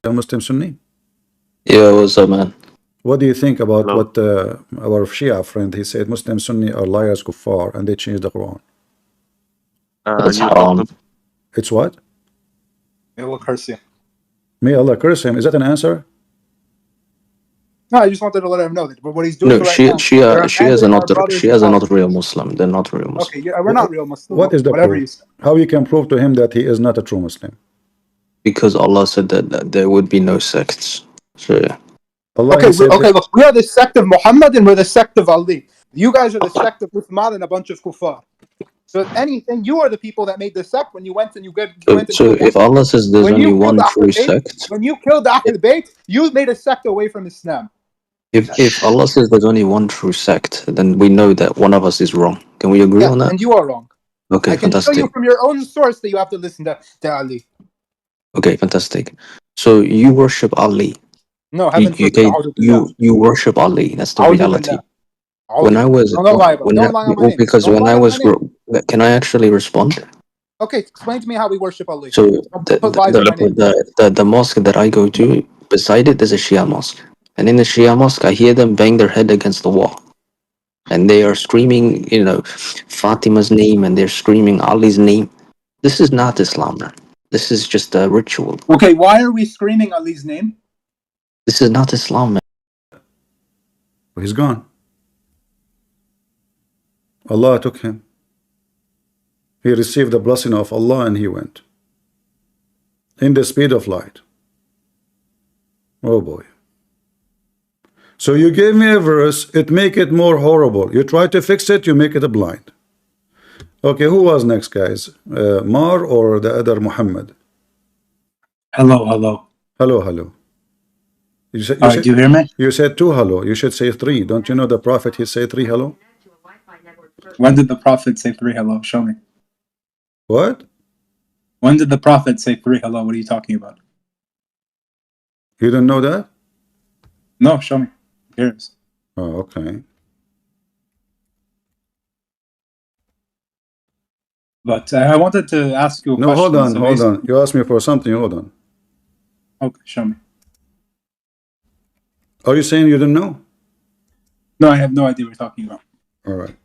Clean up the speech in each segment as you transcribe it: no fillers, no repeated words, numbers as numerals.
a Muslim Sunni? Yeah, what's up, man? What do you think about Hello. what our Shia friend, he said Muslim Sunni are liars, kuffar, and they changed the Quran? That's You haram. talked It's what? May Allah curse you. May Allah curse him. Is that an answer? No, I just wanted to let him know that what he's doing No, right Shia, now. Shia, Shias are not, brothers Shias are in not real Muslim. They're not real Muslim. Okay, yeah, we're not real Muslims. What is the Whatever you proof? say. How you can prove to him that he is not a true Muslim? Because Allah said that there would be no sects. So yeah. Allah Okay, he said okay, look, we are the sect of Muhammad and we're the sect of Ali. You guys are the sect of Uthman and a bunch of kuffar. So if anything, you are the people that made the sect when you went and you went So into if Allah says there's when only you one killed true Ahlul Bayt, sect, when you killed Ahlul Bayt, you made a sect away from Islam. if Allah says there's only one true sect, then we know that one of us is wrong. Can we agree on that? And you are wrong. Okay, I can show fantastic. you from your own source that you have to listen to Ali. Okay, fantastic. So you worship Ali. No, heaven forbid. You worship Ali. That's the reality. When I was Don't lie about it. Don't lie on my name. because Don't when lie I on was my name. can I actually respond? Okay, explain to me how we worship Ali. So Don't lie on my name. the mosque that I go to, beside it there's a Shia mosque, and in the Shia mosque I hear them bang their head against the wall, and they are screaming, you know, Fatima's name, and they're screaming Ali's name. This is not Islam, man. This is just a ritual. Okay, why are we screaming Ali's name? This is not Islam, man. he's gone. Allah took him. He received the blessing of Allah and he went. In the speed of light. Oh boy. So you gave me a verse, it make it more horrible. You try to fix it, you make it a blind. Okay, who was next, guys? Mar or the other Muhammad? Hello, hello. Hello, hello. You said, Do you hear me? You said 2 hello. You should say 3. Don't you know the Prophet, he said 3 hello? When did the Prophet say 3 hello? Show me. What? When did the Prophet say 3 hello? What are you talking about? You don't know that? No, show me. Here it is. Oh, okay. But I wanted to ask you a question. Hold on, So hold on. You asked me for something, hold on. Okay, show me. Are you saying you don't know? No, I have no idea what you're talking about. All right.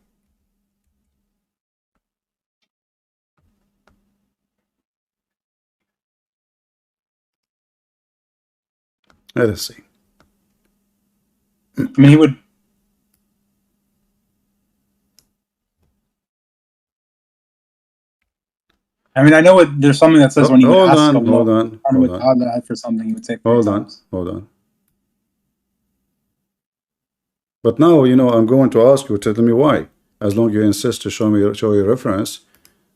Let us see. I mean, he would... I mean, I know there's something that says when you would ask Allah for something, he would say hold on. But now, you know, I'm going to ask you to tell me why. As long as you insist to show your reference,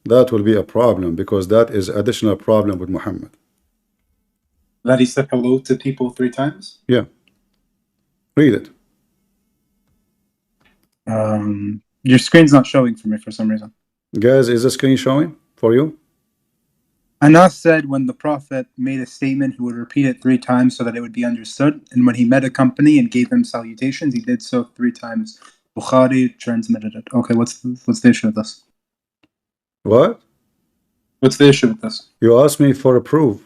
that will be a problem, because that is additional problem with Muhammad. That he said hello to people 3 times? Yeah. Read it. Your screen's not showing for me for some reason. Guys, is the screen showing for you? Anas said when the Prophet made a statement, he would repeat it 3 times so that it would be understood. And when he met a company and gave them salutations, he did so 3 times. Bukhari transmitted it. Okay, what's the issue with this? What? What's the issue with this? You asked me for a proof.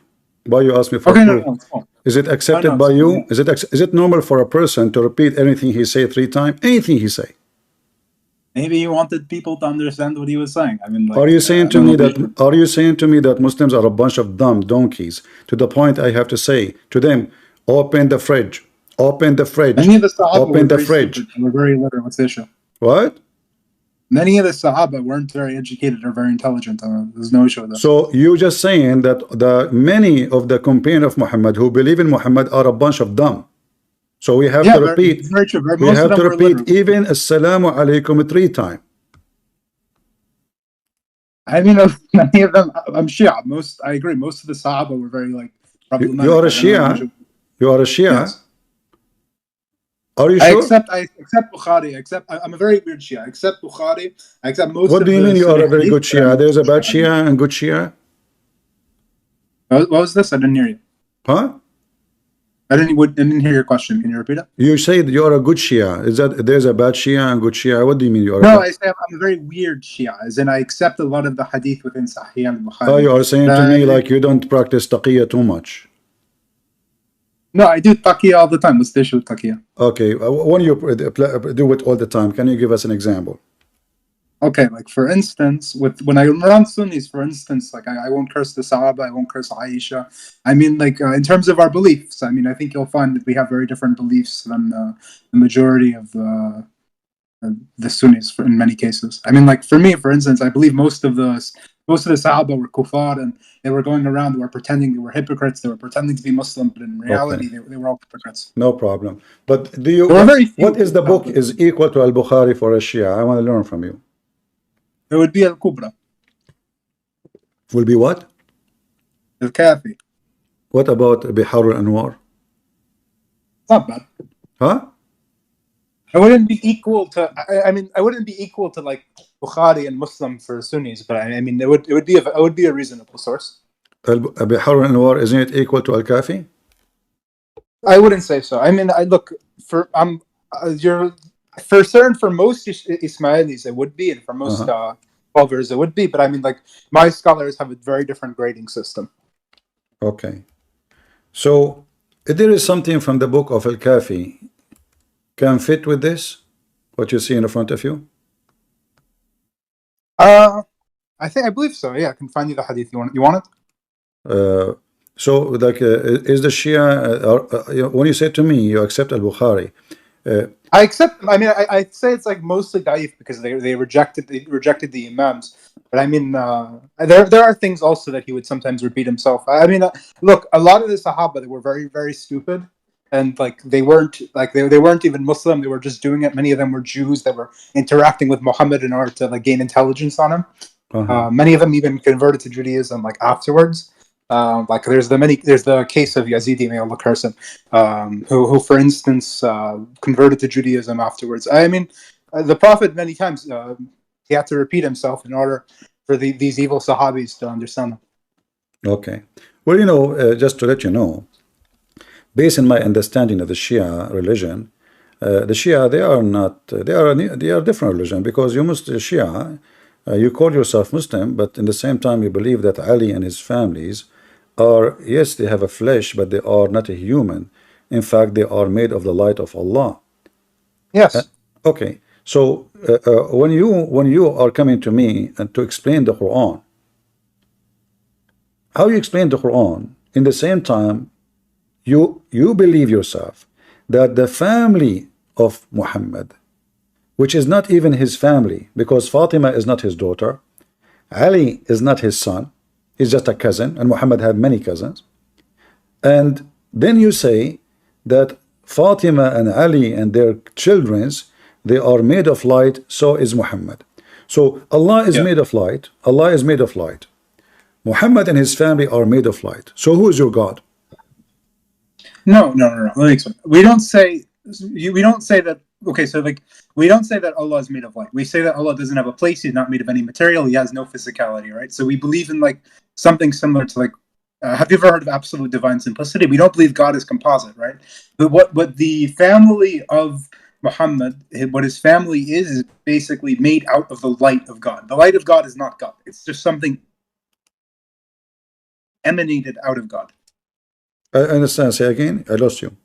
Why you ask me for a proof? No, it's fine. Is it accepted by you? Is it normal for a person to repeat anything he say 3 times? Anything he say? Maybe he wanted people to understand what he was saying. I mean, like, are you saying to me that Muslims are a bunch of dumb donkeys to the point I have to say to them, open the fridge, open the fridge, Many of the Sahaba open the fridge? We're very literate. What's the issue? What? Many of the Sahaba weren't very educated or very intelligent. There's no issue with that. So you just saying that many of the companions of Muhammad who believe in Muhammad are a bunch of dumb. So we have to repeat. Very true. We have to repeat even Assalamu alaikum 3 times. I mean, many of them. I'm Shia. I agree. Most of the Sahaba were very problematic. You are a Shia. You are a Shia. Yes. Are you sure? I accept Bukhari. I'm a very weird Shia. I accept Bukhari. I accept most. What do you mean you are a very good Shia? There's a bad Shia and good Shia. What was this? I didn't hear you. Huh? I didn't hear your question. Can you repeat it? You said you are a good Shia. Is that there's a bad Shia and good Shia? What do you mean you are? No, I say I'm a very weird Shia, as in I accept a lot of the Hadith within Sahih and Bukhari. Oh, you are saying to me like you don't practice taqiyya too much. No, I do taqiyya all the time. What's the issue with taqiyya? Okay, when you do it all the time, can you give us an example? Okay, like for instance, when I'm around Sunnis, for instance, like I won't curse the Sahaba, I won't curse Aisha. I mean, like in terms of our beliefs, I mean, I think you'll find that we have very different beliefs than the majority of the Sunnis in many cases. I mean, like for me, for instance, I believe most of the Sahaba were kuffar, and they were going around, they were pretending they were hypocrites, they were pretending to be Muslim, but in reality, they were all hypocrites. No problem. But do you? There were very few What is the book Sahaba. is equal to Al-Bukhari for a Shia? I want to learn from you. It would be al-Kubra, Will be what? al-Kafi. What about Bihar al-Anwar? Not bad. Huh? I wouldn't be equal to. I mean, I wouldn't be equal to like Bukhari and Muslim for Sunnis, but I mean, it would be a reasonable source. Bihar al-Anwar, isn't it equal to Al-Kafi? I wouldn't say so. I mean, I look for for certain, for most Ismailis it would be, and for most Culvers it would be. But I mean, like my scholars have a very different grading system. Okay. So if there is something from the book of Al-Kafi can fit with this, what you see in front of you? I believe so. Yeah, I can find you the hadith. You want it? So like is the Shia when you say to me you accept Al-Bukhari, I accept. I mean, I'd say it's like mostly daif because they rejected the Imams. But I mean, there are things also that he would sometimes repeat himself. I mean, look, a lot of the Sahaba, they were very, very stupid, and like they weren't even Muslim. They were just doing it. Many of them were Jews that were interacting with Muhammad in order to like gain intelligence on him. Many of them even converted to Judaism like afterwards. Like there's the case of Yazidi, may Allah curse him, who for instance converted to Judaism afterwards. I mean, the Prophet many times he had to repeat himself in order for these evil Sahabis to understand them. Okay. Well, you know, just to let you know, based on my understanding of the Shia religion, the Shia they are different religion, because you must Shia, you call yourself Muslim, but in the same time you believe that Ali and his families are, yes, they have a flesh, but they are not a human. In fact, they are made of the light of Allah. Yes. Okay. So when you are coming to me and to explain the Quran, how you explain the Quran in the same time you believe yourself that the family of Muhammad, which is not even his family, because Fatima is not his daughter, Ali is not his son, he's just a cousin, and Muhammad had many cousins, and then you say that Fatima and Ali and their children's, they are made of light, so is Muhammad. So Allah is made of light, Allah is made of light, Muhammad and his family are made of light. So who is your God? No. Let me explain. We don't say that. Okay, so like we don't say that Allah is made of light. We say that Allah doesn't have a place. He's not made of any material. He has no physicality, right? So we believe in like something similar to like. Have you ever heard of absolute divine simplicity? We don't believe God is composite, right? But what the family of Muhammad, what his family is basically made out of the light of God. The light of God is not God. It's just something emanated out of God. I understand. Say again. I lost you.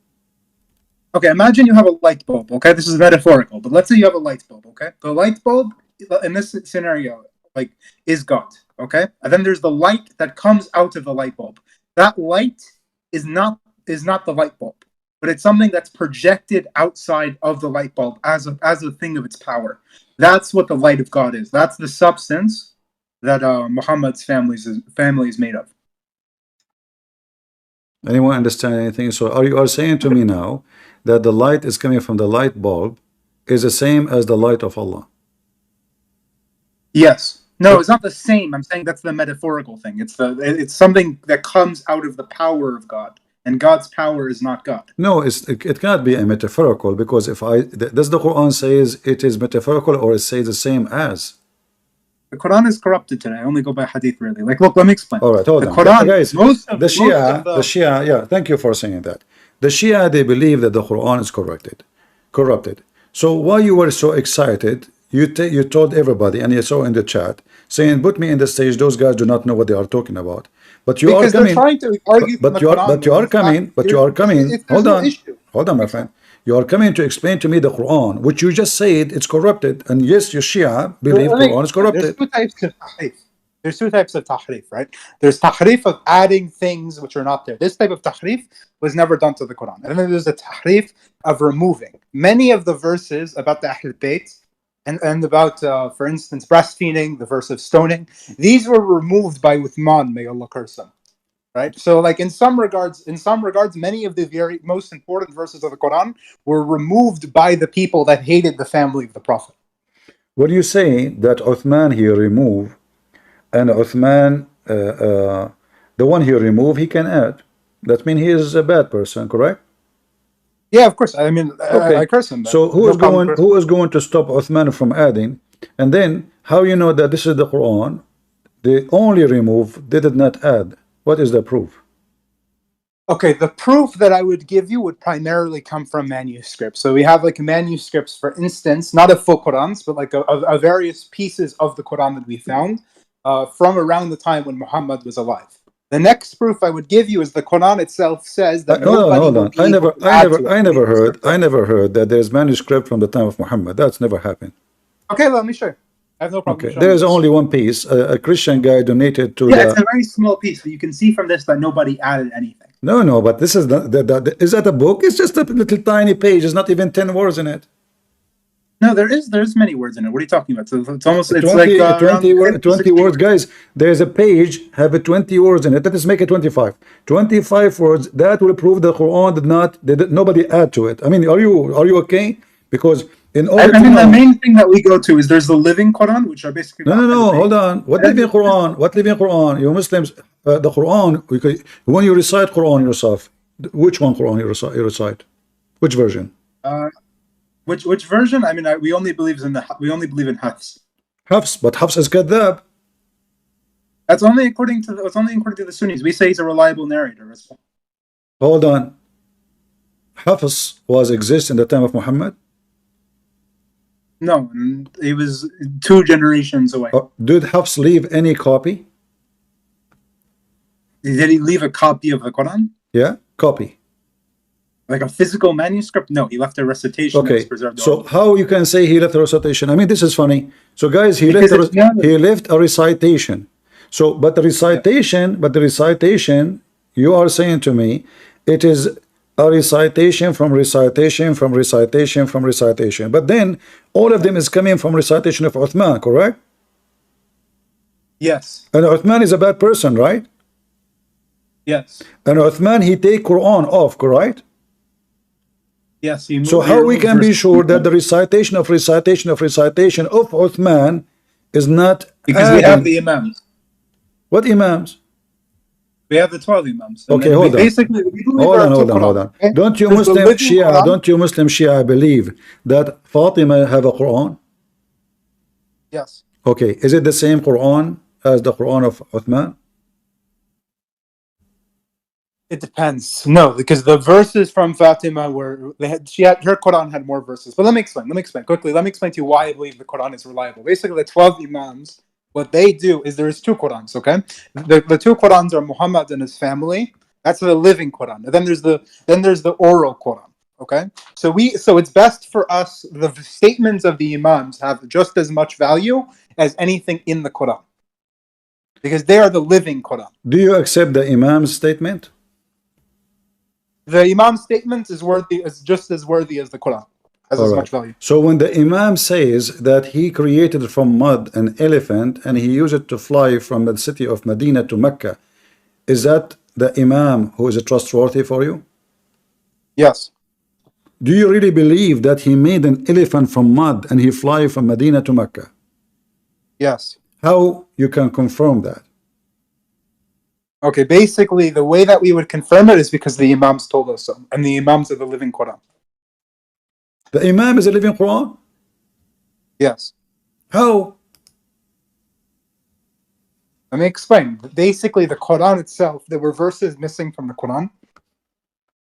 Okay, imagine you have a light bulb, okay? This is metaphorical, but let's say you have a light bulb, okay? The light bulb, in this scenario, like, is God, okay? And then there's the light that comes out of the light bulb. That light is not the light bulb, but it's something that's projected outside of the light bulb as a thing of its power. That's what the light of God is. That's the substance that Muhammad's family is made of. Anyone understand anything? So you are saying to me now that the light is coming from the light bulb is the same as the light of Allah? Yes. No, it's not the same. I'm saying that's the metaphorical thing. It's something that comes out of the power of God, and God's power is not God. No, it cannot be a metaphorical, because does the Quran says it is metaphorical, or it says the same as? The Quran is corrupted today. I only go by Hadith, really. Like, look, let me explain. All right, hold on. Quran, guys, the Shia, yeah, thank you for saying that. The Shia, they believe that the Quran is corrupted. So why you were so excited, you told everybody, and you saw in the chat, saying, put me in the stage, those guys do not know what they are talking about. But you because are coming, they're trying to argue from but the you are, Quran. but you are coming, but you are coming. There's no issue. Hold on, my friend. You are coming to explain to me the Quran, which you just said it's corrupted. And yes, your Shia believe Quran is corrupted. There's two types of tahrif. There's two types of tahrif, right? There's tahrif of adding things which are not there. This type of tahrif was never done to the Quran. And then there's a tahrif of removing. Many of the verses about the Ahl Bayt and about, for instance, breastfeeding, the verse of stoning, these were removed by Uthman, may Allah curse him. Right? So, like in some regards, many of the very most important verses of the Quran were removed by the people that hated the family of the Prophet. When you say that Uthman he removed, and Uthman, the one he removed, he can add. That means he is a bad person, correct? Yeah, of course. I mean, okay. I curse him. So who is going to stop Uthman from adding? And then how you know that this is the Quran? They only remove, they did not add. What is the proof? Okay, the proof that I would give you would primarily come from manuscripts. So we have like manuscripts, for instance, not of full Qurans, but like a various pieces of the Quran that we found from around the time when Muhammad was alive. The next proof I would give you is the Quran itself says that hold on. I never heard that there's manuscript from the time of Muhammad. That's never happened. Okay, let me show you. I have no problem. Okay, there is only one piece. A Christian guy donated to. Yeah, it's a very small piece, but you can see from this that nobody added anything. No, but this is is that a book? It's just a little tiny page. There's not even 10 words in it. No, there's many words in it. What are you talking about? So it's almost 20 words, guys. There's a page have 20 words in it. Let us make it 25. 25 words that will prove the Quran nobody add to it. I mean, are you okay? Because in order the main thing that we go to is there's the living Quran, which are basically no. Hold on. What living Quran? What living Quran? You Muslims, the Quran. When you recite Quran yourself, which one Quran you recite? Which version? Which version? I mean, we only believe in Hafs. Hafs, but Hafs is kadhab. That's only according to the Sunnis. We say he's a reliable narrator as well. Hold on. Hafs exist in the time of Muhammad? No, he was 2 generations away. Did Hafs leave any copy? Did he leave a copy of the Quran? Yeah, copy. Like a physical manuscript? No, he left a recitation. Okay, so how you can say he left a recitation? I mean, this is funny. So guys, he left a recitation. So, but the recitation, you are saying to me, it is a recitation from recitation from recitation from recitation. But then all of them is coming from recitation of Uthman, correct? Yes. And Uthman is a bad person, right? Yes. And Uthman, he take Quran off, correct? Yes. So how we can be sure that the recitation of Uthman is not because we have the Imams. What Imams? We have the 12 Imams. Okay, hold on. Basically, hold on. Don't you Muslim Shia believe that Fatima have a Quran? Yes. Okay, is it the same Quran as the Quran of Uthman? It depends. No, because the verses from Fatima her Quran had more verses. But let me explain quickly. Let me explain to you why I believe the Quran is reliable. Basically, the 12 Imams, what they do is there's 2 Qurans, okay? The 2 Qurans are Muhammad and his family. That's the living Quran. And then there's the oral Quran, okay? So it's best for us, the statements of the Imams have just as much value as anything in the Quran. Because they are the living Quran. Do you accept the Imam's statement? The Imam's statement is just as worthy as the Quran. Has as much value. So when the Imam says that he created from mud an elephant and he used it to fly from the city of Medina to Mecca, is that the Imam who is trustworthy for you? Yes. Do you really believe that he made an elephant from mud and he fly from Medina to Mecca? Yes. How you can confirm that? Okay, basically the way that we would confirm it is because the Imams told us so, and the Imams are the living Quran. The Imam is a living Quran? Yes. How? Let me explain. Basically, the Quran itself, there were verses missing from the Quran.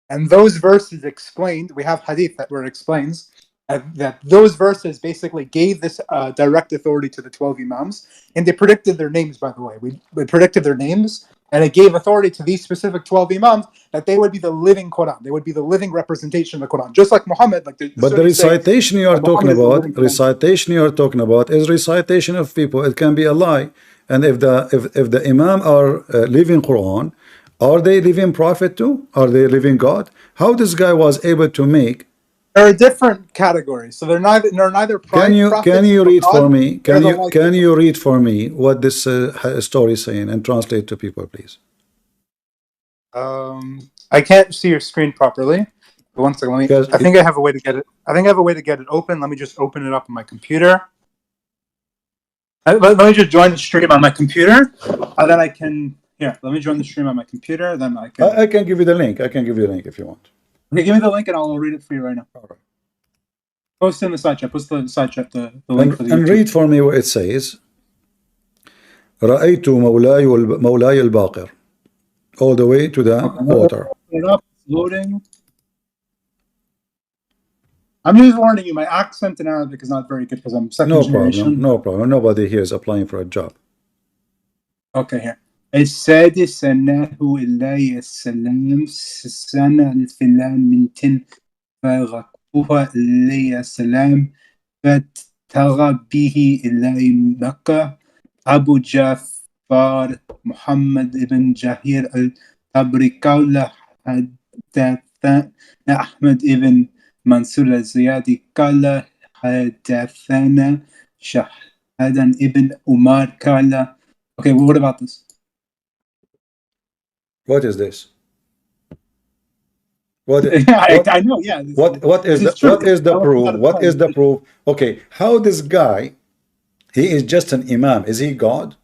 And those verses explained, we have Hadith that where it explains that those verses basically gave this direct authority to the 12 Imams, and they predicted their names, by the way. We predicted their names, and it gave authority to these specific 12 Imams that they would be the living Quran. They would be the living representation of the Quran. Just like Muhammad, like the But the Sunnis say, recitation you are talking Muhammad is the about, living Quran. recitation you are talking about is recitation of people. It can be a lie. And if the Imam are living Quran, are they living prophet too? Are they living God? How this guy was able to make? There are different categories, so they're neither prophets. Can you read God, for me? they're the like Can you read for me what this story is saying and translate to people, please? I can't see your screen properly. But one second, I think I have a way to get it. I think I have a way to get it open. Let me just open it up on my computer. Let me just join the stream on my computer, and then I can. Here, let me join the stream on my computer. Then I can. I can give you the link. I can give you the link if you want. Okay, give me the link, and I'll read it for you right now. All right. Post in the side chat. Post the side chat the link for the and YouTube. read for me what it says. رأيت مولاي الباقر, all the way to the water. It's loading. I'm just warning you, my accent in Arabic is not very good because I'm second generation. No problem. Nobody here is applying for a job. Okay, here. السادس أنه إلهي السلام سنة الفلان من تن فغقوها إلهي السلام فتغى به إلهي مكة أبو جعفر محمد ابن جهير الطبري قال حدثنا أحمد ابن منصور الزيادي قال حدثنا شهادة ابن عمر قال. Okay, well, what about this? What is this? I know, yeah. What is the proof? What is the proof? Okay, how this guy, he is just an imam. Is he God?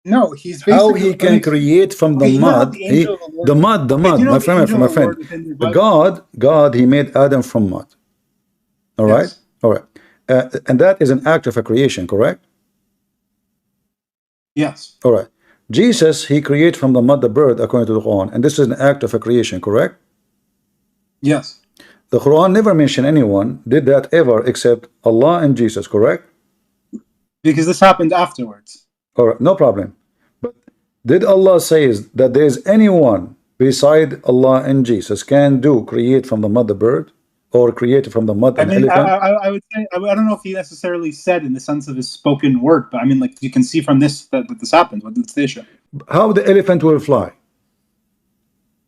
No, he's basically, how he can create from the mud. The mud, my friend. God, he made Adam from mud. All right, yes. All right, and that is an act of a creation, correct? Yes. All right. Jesus, he created from the mud the bird according to the Quran, and this is an act of a creation, correct? Yes. The Quran never mentioned anyone did that ever except Allah and Jesus, correct? Because this happened afterwards. All right, no problem. But did Allah say that there is anyone beside Allah and Jesus can create from the mud the bird? Or created from the mud an elephant? I would say, I don't know if he necessarily said in the sense of his spoken word, but I mean, like, you can see from this that this happens with the issue. How the elephant will fly?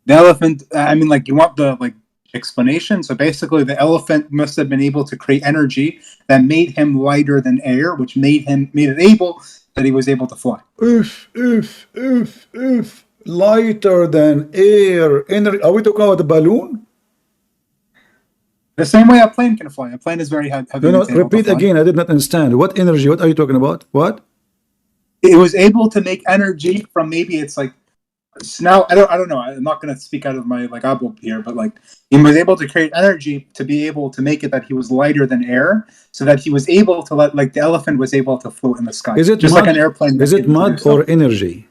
The elephant, I mean, like, you want the explanation? So basically, the elephant must have been able to create energy that made him lighter than air, which made it able that he was able to fly. Lighter than air. Are we talking about a balloon? The same way a plane can fly. A plane is very heavy. No, repeat again. I did not understand. What energy? What are you talking about? What? It was able to make energy from maybe it's like now. I don't know. I'm not going to speak out of my Abdool here, but he was able to create energy to be able to make it that he was lighter than air, so that he was able to the elephant was able to float in the sky. Is it just mud, like an airplane? Is it mud or energy?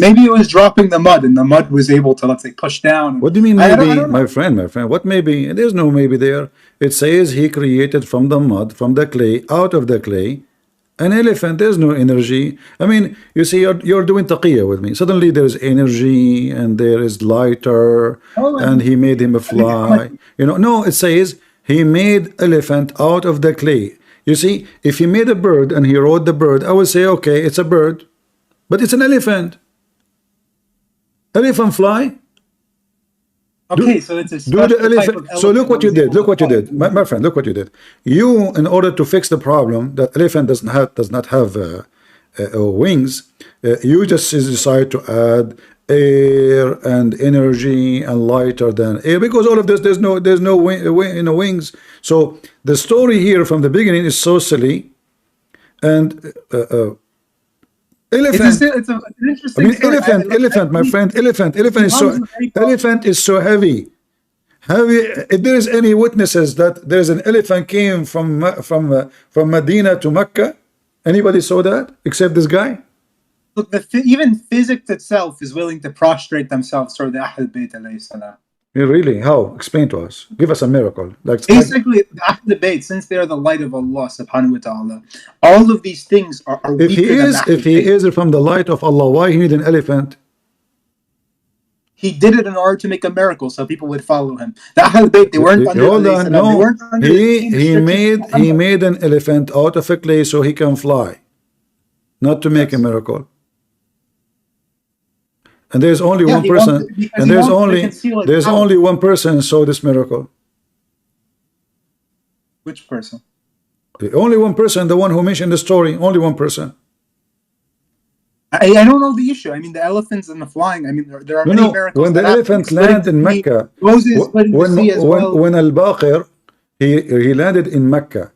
Maybe it was dropping the mud, and the mud was able to, let's say, push down. What do you mean maybe, my friend? What maybe? There's no maybe there. It says he created from the mud, from the clay, out of the clay, an elephant. There's no energy. I mean, you see, you're doing taqiyya with me. Suddenly there's energy, and there is lighter, and he made him fly. No, it says he made elephant out of the clay. You see, if he made a bird and he rode the bird, I would say, okay, it's a bird, but it's an elephant. Elephant fly? Okay, so it's a special do the elephant. Type of elephant. So look what you did. Look what you did, my friend. Look what you did. You, in order to fix the problem that elephant does not have wings, you just decide to add air and energy and lighter than air, because all of this there's no wings. So the story here from the beginning is so silly, and. Elephant. It's an interesting story. Elephant, my friend. Elephant is so heavy. If there is any witnesses that there's an elephant came from Medina to Mecca, anybody saw that except this guy? Look, even physics itself is willing to prostrate themselves toward the Ahl Bayt alayhi salam. Really? How? Explain to us. Give us a miracle. Like Basically, after debate, since they are the light of Allah subhanahu wa ta'ala, all of these things are if he weaker than is, if he is from the light of Allah, why he need an elephant? He did it in order to make a miracle, so people would follow him. The Ahl Bayt, they weren't under. Hold on, They no. weren't under the same He restrictions. made an elephant out of a clay so he can fly, not to make a miracle. And there's only one person, and there's only one person saw this miracle. Which person? The only one person, the one who mentioned the story, only one person. I don't know the issue. I mean, the elephants and the flying. I mean, there are many miracles. When the elephant landed in Mecca, when Al-Baqir, he landed in Mecca.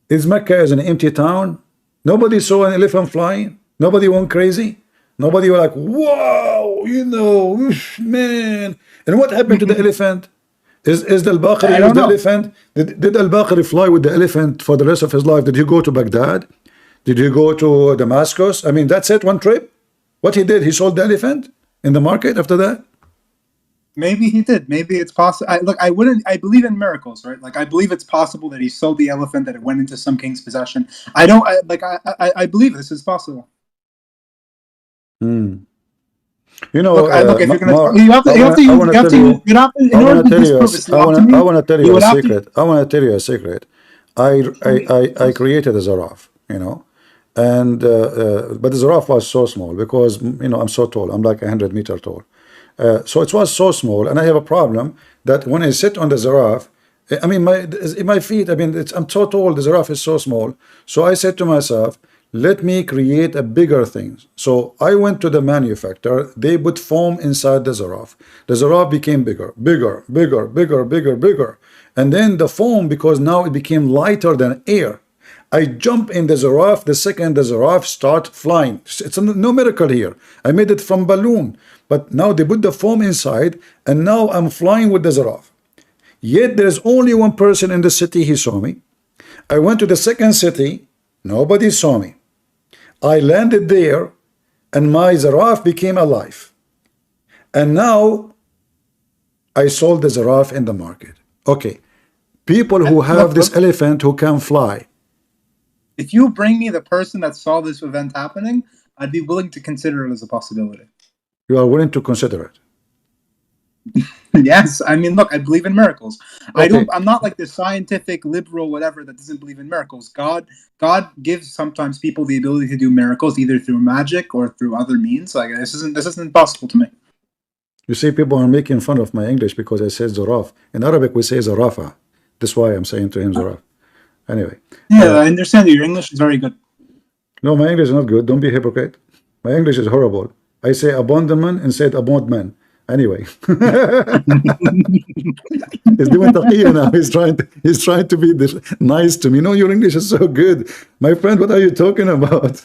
Is Mecca as an empty town? Nobody saw an elephant flying. Nobody went crazy. Nobody was like, wow, you know, man. And what happened to the elephant? Is the Al-Baqir the elephant? Did Al-Baqir fly with the elephant for the rest of his life? Did he go to Baghdad? Did he go to Damascus? I mean, that's it, one trip. What he did, he sold the elephant in the market after that? Maybe he did. Maybe it's possible. I believe in miracles, right? Like, I believe it's possible that he sold the elephant, that it went into some king's possession. I believe this is possible. You know, look, if you're gonna, you have to I want to tell you a secret. I want to tell you a secret. I created a Zaraf, you know, and but the Zaraf was so small because, you know, I'm so tall. I'm like 100 meters tall. So it was so small, and I have a problem that when I sit on the Zaraf, I mean, my feet, I mean, I'm so tall, the Zaraf is so small. So I said to myself, let me create a bigger thing. So I went to the manufacturer. They put foam inside the Zaraf. The Zaraf became bigger. And then the foam, because now it became lighter than air, I jump in the Zaraf. The second the Zaraf start flying. It's no miracle here. I made it from balloon. But now they put the foam inside, and now I'm flying with the Zaraf. Yet there's only one person in the city, he saw me. I went to the second city, nobody saw me. I landed there, and my Zaraf became alive. And now I sold the Zaraf in the market. Okay, people who have this elephant who can fly. If you bring me the person that saw this event happening, I'd be willing to consider it as a possibility. You are willing to consider it? Yes, I mean, look, I believe in miracles. Okay. I'm not like the scientific liberal whatever that doesn't believe in miracles. God gives sometimes people the ability to do miracles either through magic or through other means. Like, this isn't possible to me. You see, people are making fun of my English because I say Zaraf. In Arabic, we say Zarafa. That's why I'm saying to him Zaraf. Anyway. Yeah, I understand you. Your English is very good. No, my English is not good. Don't be a hypocrite. My English is horrible. I say abandonment instead of abandonment. Anyway. He's doing taqiyya now. He's trying to be nice to me. No, your English is so good. My friend, what are you talking about?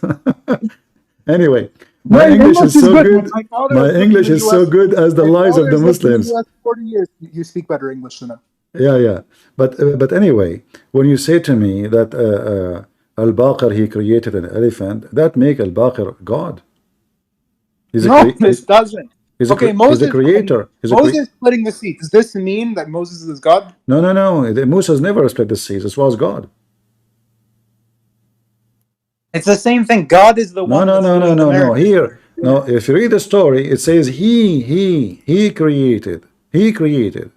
Anyway. My English is so good. My English is so good as the lives of the Muslims. 40 years, you speak better English than him. Yeah. But anyway, when you say to me that Al-Baqir, he created an elephant, that make Al-Baqir God. No, this doesn't. Okay, Moses, he's a creator. Moses splitting the sea. Does this mean that Moses is God? No. Moses never split the seas. This was God. It's the same thing. God is the one. No. Here, no. If you read the story, it says he created. He created.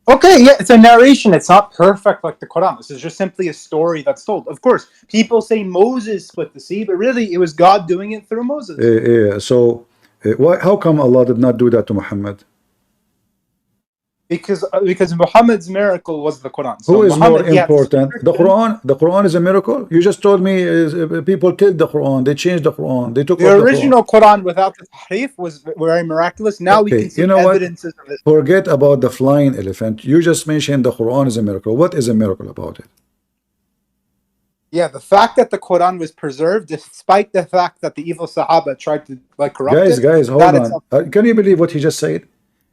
Okay, yeah, it's a narration. It's not perfect like the Quran. This is just simply a story that's told. Of course, people say Moses split the sea, but really it was God doing it through Moses. So, how come Allah did not do that to Muhammad? Because Muhammad's miracle was the Quran. So who is Muhammad, more important? The Quran? The Quran is a miracle? You just told me people killed the Quran. They changed the Quran. They took the original Quran without the tahrif was very miraculous. Now we can see evidences of it. Forget about the flying elephant. You just mentioned the Quran is a miracle. What is a miracle about it? Yeah, the fact that the Quran was preserved, despite the fact that the evil Sahaba tried to corrupt it. Guys, hold on. Can you believe what he just said?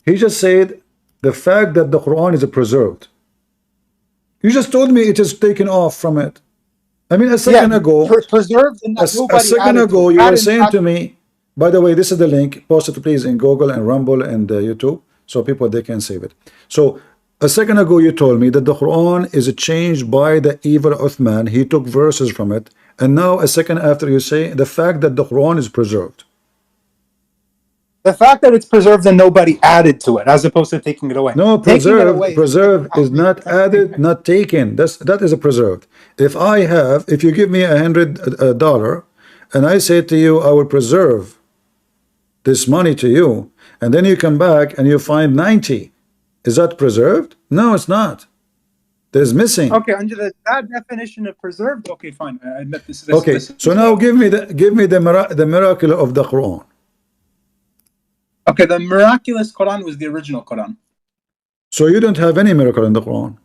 He just said the fact that the Quran is preserved. You just told me it is taken off from it. I mean, a second ago, preserved. A second ago, you were saying to me. By the way, this is the link. Post it please in Google and Rumble and YouTube. so people they can save it. So a second ago you told me that the Quran is changed by the evil Uthman. He took verses from it, and now a second after you say the fact that the Quran is preserved. The fact that it's preserved and nobody added to it, as opposed to taking it away. No, Taking it away preserved is not added, not taken. That is a preserved. If you give me $100 and I say to you, I will preserve this money to you, and then you come back and you find 90, is that preserved? No, it's not. There's missing. Okay, under that definition of preserved, okay, fine. I admit this. Okay, so now give me the miracle of the Quran. Okay, the miraculous Quran was the original Quran. So you don't have any miracle in the Quran.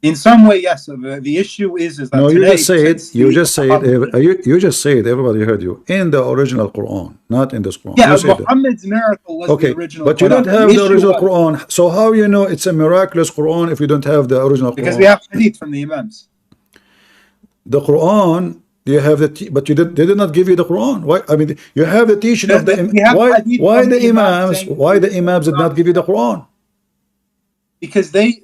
In some way, yes. The issue is that no, today, you just say it. Everybody heard you in the original Quran, not in this Quran. Yeah, Muhammad's miracle was the original. But you don't have the original Quran. So how you know it's a miraculous Quran if you don't have the original Quran? Because we have Hadith from the Imams. The Quran. You have but they did not give you the Quran. Why? I mean, you have the teaching of the why the Imams did not give you the Quran? Because they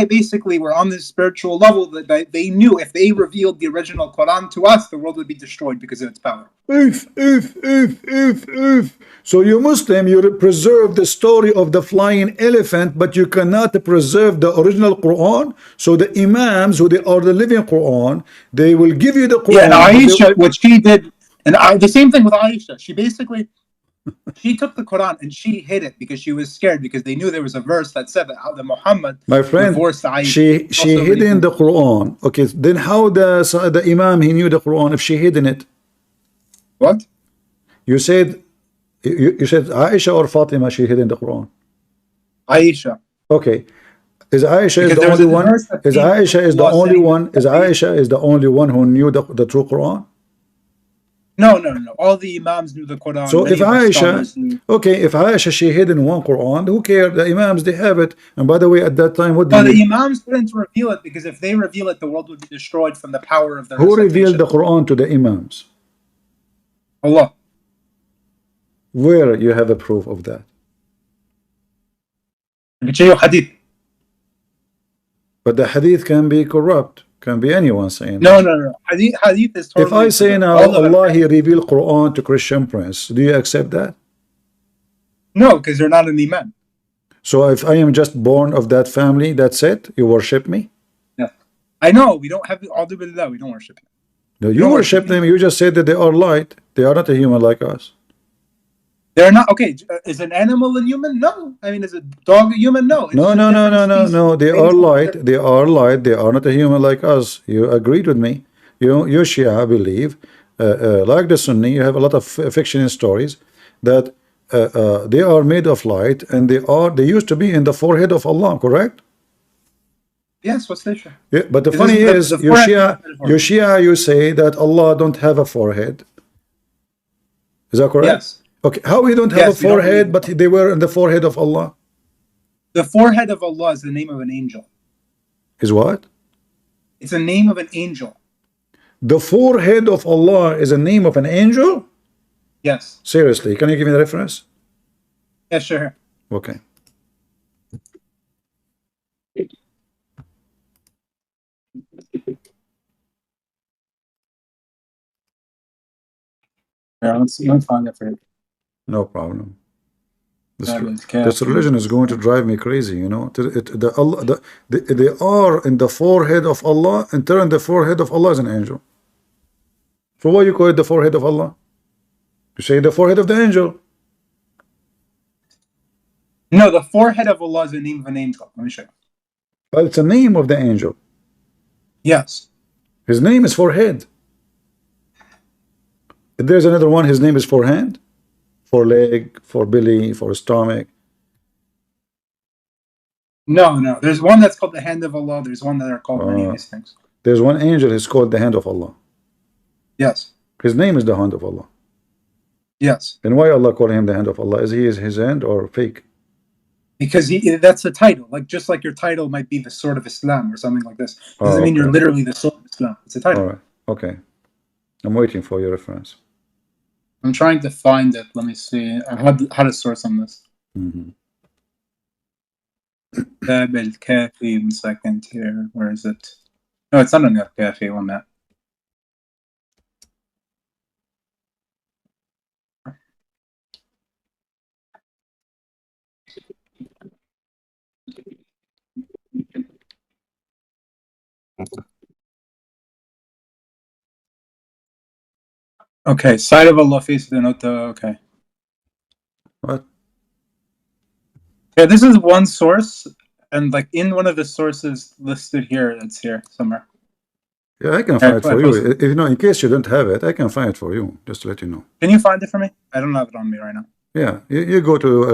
basically were on this spiritual level that they knew if they revealed the original Quran to us, the world would be destroyed because of its power. So you Muslim, you preserve the story of the flying elephant, but you cannot preserve the original Quran. So the Imams, who they are the living Quran, they will give you the Quran. Yeah, and Aisha, what she did, and the same thing with Aisha. She took the Quran and she hid it because she was scared, because they knew there was a verse that said that Muhammad divorced Aisha. She hid in the Quran. Okay, then how the Imam he knew the Quran if she hid in it? What? You said Aisha or Fatima she hid in the Quran? Aisha. Okay. Is Aisha is the only one? Is Aisha is the only one? Is Aisha is the only one who knew the true Quran? No. All the Imams knew the Quran. So if Aisha she hid in one Quran, who cares? The Imams they have it. And by the way, at that time, what? No, the Imams couldn't reveal it, because if they reveal it, the world would be destroyed from the power of their. Who revealed the Quran to the Imams? Allah. Where you have a proof of that? I can show you Hadith. But the Hadith can be corrupt. Can be anyone saying no. Hadith is totally. If I say now Allah he revealed Quran to Christian prince, do you accept that? No, because you're not an Imam. So if I am just born of that family, that's it? You worship me? Yeah. I know, we don't have A'udhu Billah, we don't worship him. No, you worship them, you just said that they are light. They are not a human like us. They're not, okay, is an animal a human? No. I mean, is a dog a human? No. No. They are light. They are light. They are not a human like us. You agreed with me. You Shia believe, like the Sunni, you have a lot of fiction and stories that they are made of light, and they used to be in the forehead of Allah, correct? Yes, what's the issue? Yeah, but the funny is, you Shia, you say that Allah don't have a forehead. Is that correct? Yes. Okay, how we don't have a forehead, but they were in the forehead of Allah? The forehead of Allah is the name of an angel. Is what? It's a name of an angel. The forehead of Allah is a name of an angel? Yes. Seriously, can you give me the reference? Yeah, sure. Okay. Let's find it for you. No problem. This religion is going to drive me crazy, you know. They are in the forehead of Allah, and turn the forehead of Allah as an angel. So why you call it the forehead of Allah? You say the forehead of the angel. No, the forehead of Allah is the name of an angel. Let me show you. Well, it's a name of the angel. Yes. His name is forehead. If there's another one, his name is forehand, for leg, for belly, for stomach. No. There's one that's called the hand of Allah. There's one that are called many of these things. There's one angel is called the hand of Allah. Yes. His name is the hand of Allah. Yes. Then why Allah call him the hand of Allah? Is his hand or fake? Because that's a title. Just like your title might be the sword of Islam or something like this. Doesn't mean you're literally the sword of Islam. It's a title. All right. Okay. I'm waiting for your reference. I'm trying to find it. Let me see. I had a source on this. Tab al-Kafi, 1 second here. Where is it? No, it's not on al-Kafi, one minute. Okay, side of Allah face the note. Okay. What? Yeah, this is one source, and like in one of the sources listed here, it's here somewhere. Yeah, I can find it for you. If you know, in case you don't have it, I can find it for you, just to let you know. Can you find it for me? I don't have it on me right now. Yeah, you go to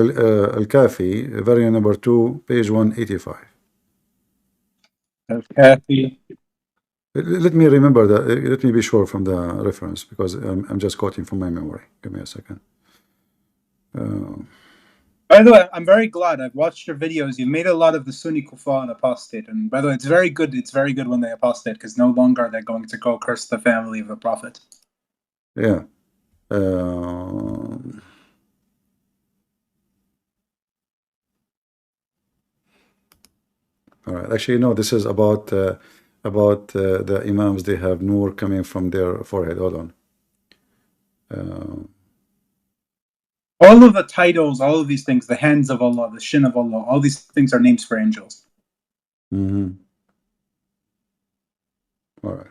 Al-Kafi, variant number 2, page 185. Al-Kafi. Let me remember that. Let me be sure from the reference, because I'm just quoting from my memory. Give me a second. By the way, I'm very glad. I've watched your videos. You made a lot of the Sunni Kuffar apostate, and by the way, it's very good. It's very good when they apostate, because no longer are they going to go curse the family of the Prophet. Yeah. All right. Actually, no. This is about the Imams. They have nur coming from their forehead. Hold on. All of the titles, all of these things, the hands of Allah, the shin of Allah, all these things are names for angels. Mm-hmm. All right.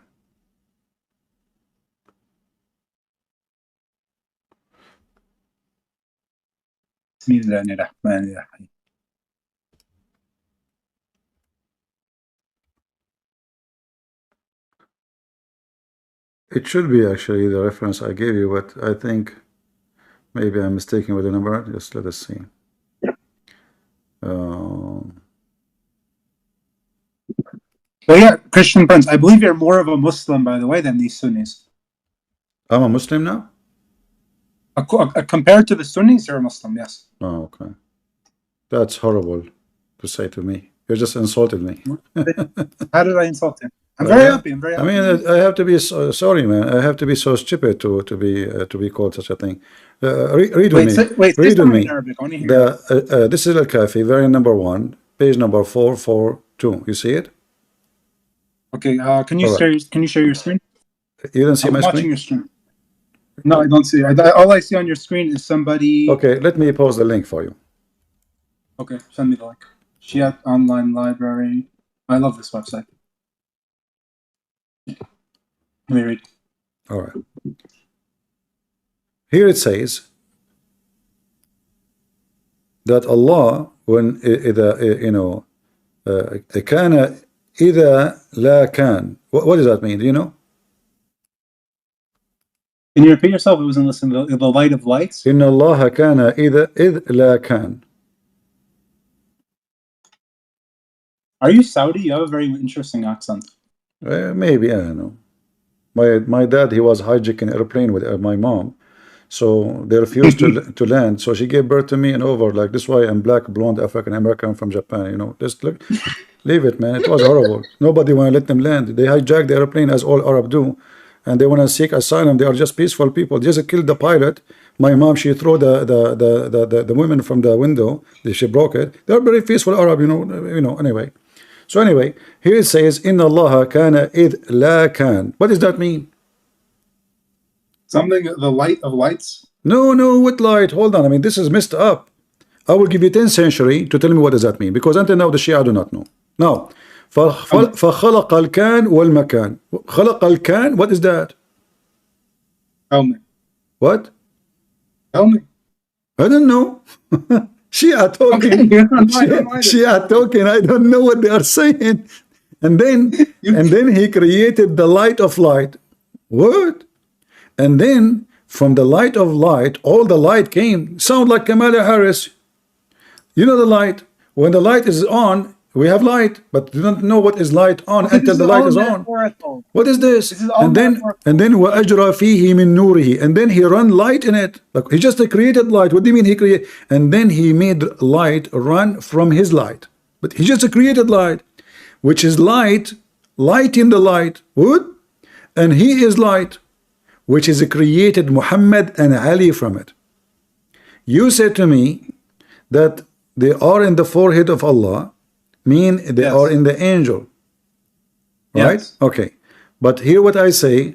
Bismillahirrahmanirrahim. It should be actually the reference I gave you, but I think maybe I'm mistaken with the number. Just let us see. So yeah, Christian Prince, I believe you're more of a Muslim, by the way, than these Sunnis. I'm a Muslim now? Compared to the Sunnis, you're a Muslim, yes. Oh, okay. That's horrible to say to me. You just insulted me. How did I insult you? I'm very happy. I'm very happy. I mean, I have to be sorry, man. I have to be so stupid to be called such a thing. Read with me. Read with me. This is Al-Kafi, variant number 1, page number 442. You see it? Okay. Can you share your screen? You don't see my screen? I'm watching your screen. No, I don't see it. All I see on your screen is somebody. Okay, let me post the link for you. Okay, send me the link. Shia Online Library. I love this website. Let me read. All right. Here it says that Allah, when كان إذا لا كان. What does that mean? Do you know? Can you repeat yourself? It wasn't listening. The light of lights. إن الله كان إذ لا كان. Are you Saudi? You have a very interesting accent. Maybe, I don't know. My dad, he was hijacking an airplane with my mom, so they refused to land. So she gave birth to me and over like this. Why I'm black, blonde, African American from Japan. You know, just look, leave it, man. It was horrible. Nobody want to let them land. They hijacked the airplane as all Arab do, and they want to seek asylum. They are just peaceful people. They just killed the pilot. My mom, she threw the women from the window. She broke it. They are very peaceful Arab. You know. Anyway. So anyway, here it says, "Inna Allah kana id la kan." What does that mean? Something, the light of lights? No, what light? Hold on. I mean, this is messed up. I will give you 10th century to tell me what does that mean, because until now the Shia do not know. Now, فَخَلَقَ الْكَانْ وَالْمَكَانْ. خَلَقَ الْكَانْ, what is that? Tell me. What? Tell me. I don't know. Shia talking. Shia talking. I don't know what they are saying. And then he created the light of light. What? And then from the light of light, all the light came. Sound like Kamala Harris. You know the light. When the light is on, we have light, but we don't know what is light on until the light is on. What is this? And then وَأَجْرَى فِيهِ مِن نُورِهِ. And then he run light in it. Like he just created light. What do you mean he created? And then he made light run from his light. But he just created light, which is light in the light. What? And he is light, which is created Muhammad and Ali from it. You said to me that they are in the forehead of Allah, mean they Yes. are in the angel, right? Yes. Okay, but here what I say,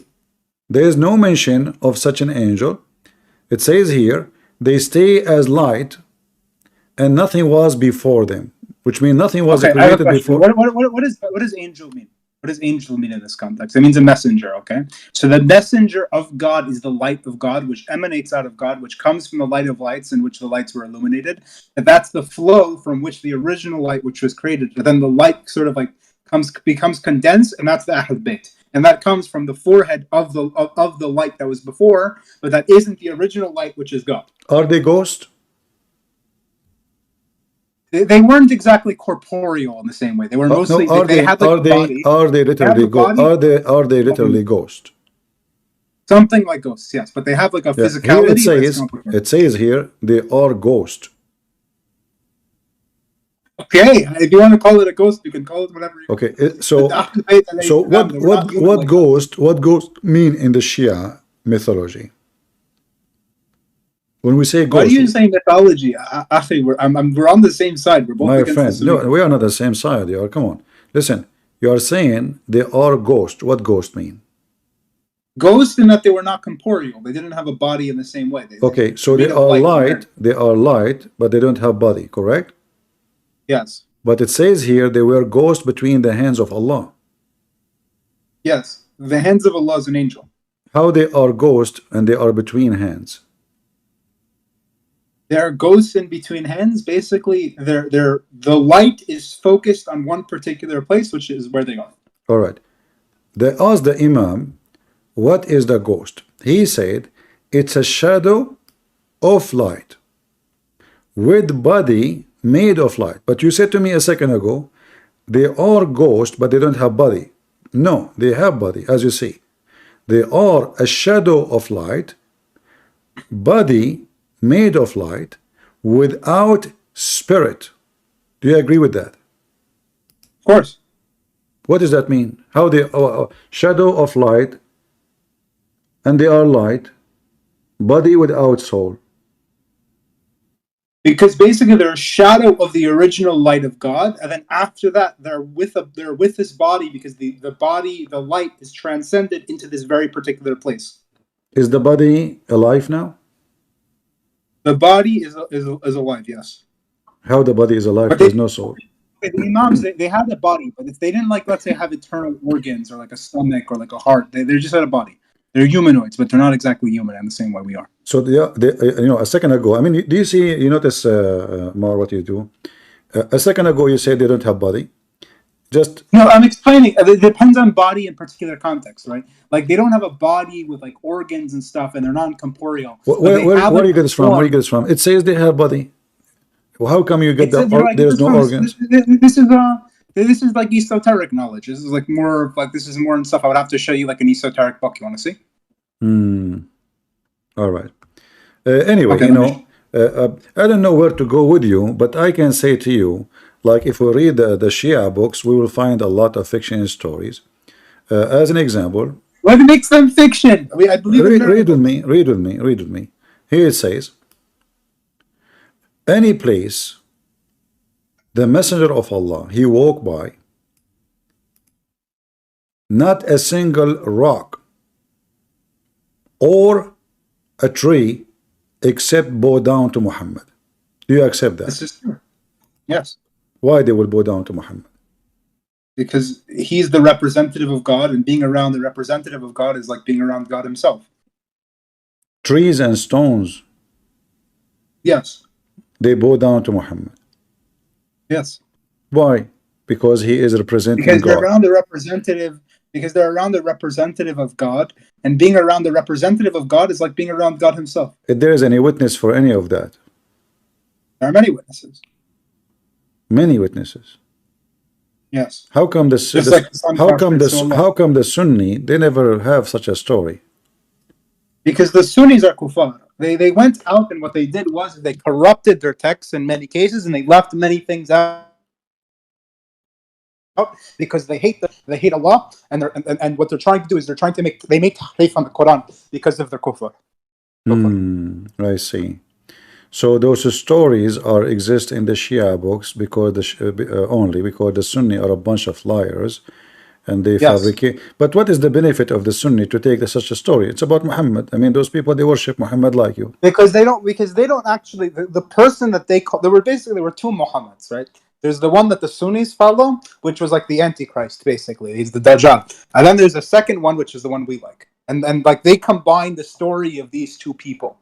there is no mention of such an angel. It says here they stay as light and nothing was before them, which means nothing was Okay, I have a created question. before. What does angel mean? What does angel mean in this context? It means a messenger, okay? So the messenger of God is the light of God, which emanates out of God, which comes from the light of lights in which the lights were illuminated. And that's the flow from which the original light, which was created. But then the light sort of like becomes condensed, and that's the Ahl Bayt. And that comes from the forehead of the light that was before, but that isn't the original light, which is God. Are they ghosts? They weren't exactly corporeal in the same way. They were mostly No, they had like a body. are they They have literally a body. are they literally ghosts? Something like ghosts, yes, but they have like a Yeah. physicality. Here That's complicated. it says here they are ghosts. Okay, if you want to call it a ghost, you can call it whatever. Okay, so what ghost mean in the Shia mythology? When we say Why ghost, are you saying mythology? Actually, we're on the same side. We're both my against friend, the no, Sunni. we are not the same side. You are, come on, listen. You are saying they are ghosts. What ghost mean? Ghosts in that they were not corporeal. They didn't have a body in the same way. Okay, so they made of are light and light. air. They are light, but they don't have body. Correct? Yes. But it says here they were ghosts between the hands of Allah. Yes. The hands of Allah is an angel. How they are ghosts and they are between hands? There are ghosts in between hands. Basically, the light is focused on one particular place, which is where they are. All right. They asked the Imam, what is the ghost? He said, it's a shadow of light with body made of light. But you said to me a second ago, they are ghosts, but they don't have body. No, they have body, as you see. They are a shadow of light, body made of light, without spirit. Do you agree with that? Of course. What does that mean? How they shadow of light, and they are light, body without soul. Because basically they're a shadow of the original light of God, and then after that they're with this body because the light is transcended into this very particular place. Is the body alive now? The body is alive, yes. How the body is alive? But There's no soul. the Imams, they had a body, but if they didn't, like, let's say, have internal organs or like a stomach or like a heart, they just had a body. They're humanoids, but they're not exactly human in the same way we are. So a second ago, I mean, do you see? You notice, Mar, what you do? A second ago, you said they don't have body. Just no, I'm explaining. It depends on body in particular context, right? Like they don't have a body with like organs and stuff, and they're non-corporeal. Where do you get this from? Where do you get this from? It says they have body. Well, how come you get that? There's no organs. This is like esoteric knowledge. This is like more like this is more stuff I would have to show you like an esoteric book. You want to see? All right. Anyway, Okay, I don't know where to go with you, but I can say to you, like if we read the Shia books, we will find a lot of fiction stories. As an example, what makes them fiction? I believe. Read with me. Here it says, any place the messenger of Allah he walked by, not a single rock or a tree except bow down to Muhammad. Do you accept that? This is true. Yes. Why they will bow down to Muhammad? Because he's the representative of God, and being around the representative of God is like being around God himself. Trees and stones, yes, they bow down to Muhammad. Yes. Why? Because he is representing because God. They're around the representative. Because they're around the representative of God, and being around the representative of God is like being around God himself. If there is any witness for any of that, there are many witnesses. Many witnesses. Yes. How come how come the Sunni they never have such a story? Because the Sunnis are kuffar. They went out, and what they did was they corrupted their texts in many cases, and they left many things out because they hate Allah, and what they're trying to do is they make tahrif on the Quran because of their kufr. I see. So those stories exist in the Shia books because only because the Sunni are a bunch of liars and they Yes. fabricate. But what is the benefit of the Sunni to take such a story? It's about Muhammad. I mean, those people, they worship Muhammad like you. Because they don't actually, the person that they call, there were two Muhammads, right? There's the one that the Sunnis follow, which was like the Antichrist, basically. He's the Dajjal. And then there's a second one, which is the one we like. And like they combine the story of these two people.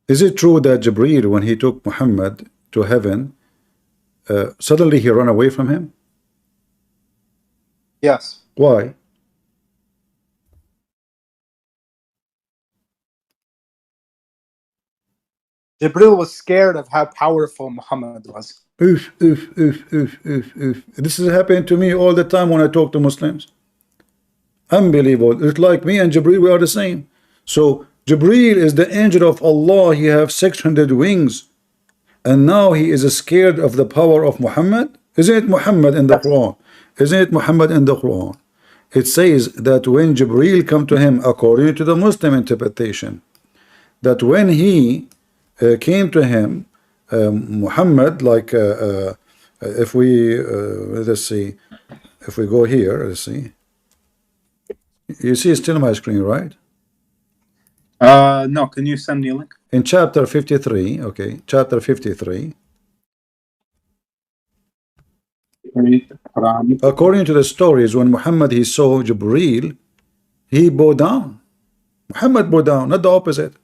Is it true that Jibreel, when he took Muhammad to heaven, suddenly he ran away from him? Yes. Why? Jibreel was scared of how powerful Muhammad was. This is happening to me all the time when I talk to Muslims. Unbelievable. It's like me and Jibreel, we are the same. So Jibreel is the angel of Allah. He has 600 wings. And now he is scared of the power of Muhammad. Isn't it Muhammad in the Quran? Isn't it Muhammad in the Quran? It says that when Jibreel come to him, according to the Muslim interpretation, that when he came to him, Muhammad, like if we let's see, if we go here, let's see. You see, it's still my screen, right? No, can you send me a link? In chapter 53, okay, chapter 53. According to the stories, when Muhammad he saw Jibreel, he bowed down. Muhammad bowed down, not the opposite.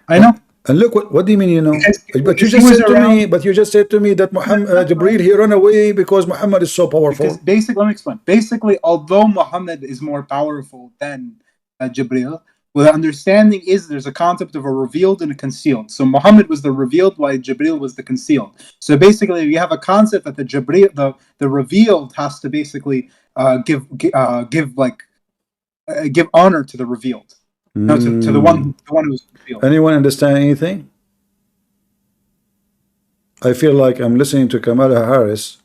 I know. And look, what do you mean, you know? But you just said to me that Muhammad, Jibreel, he ran away because Muhammad is so powerful. Because let me explain. Basically, although Muhammad is more powerful than Jibreel, well, the understanding is there's a concept of a revealed and a concealed. So Muhammad was the revealed, while Jibreel was the concealed. So basically, you have a concept that the revealed has to basically give honor to the revealed. No, to the one who's revealed. Anyone understand anything? I feel like I'm listening to Kamala Harris.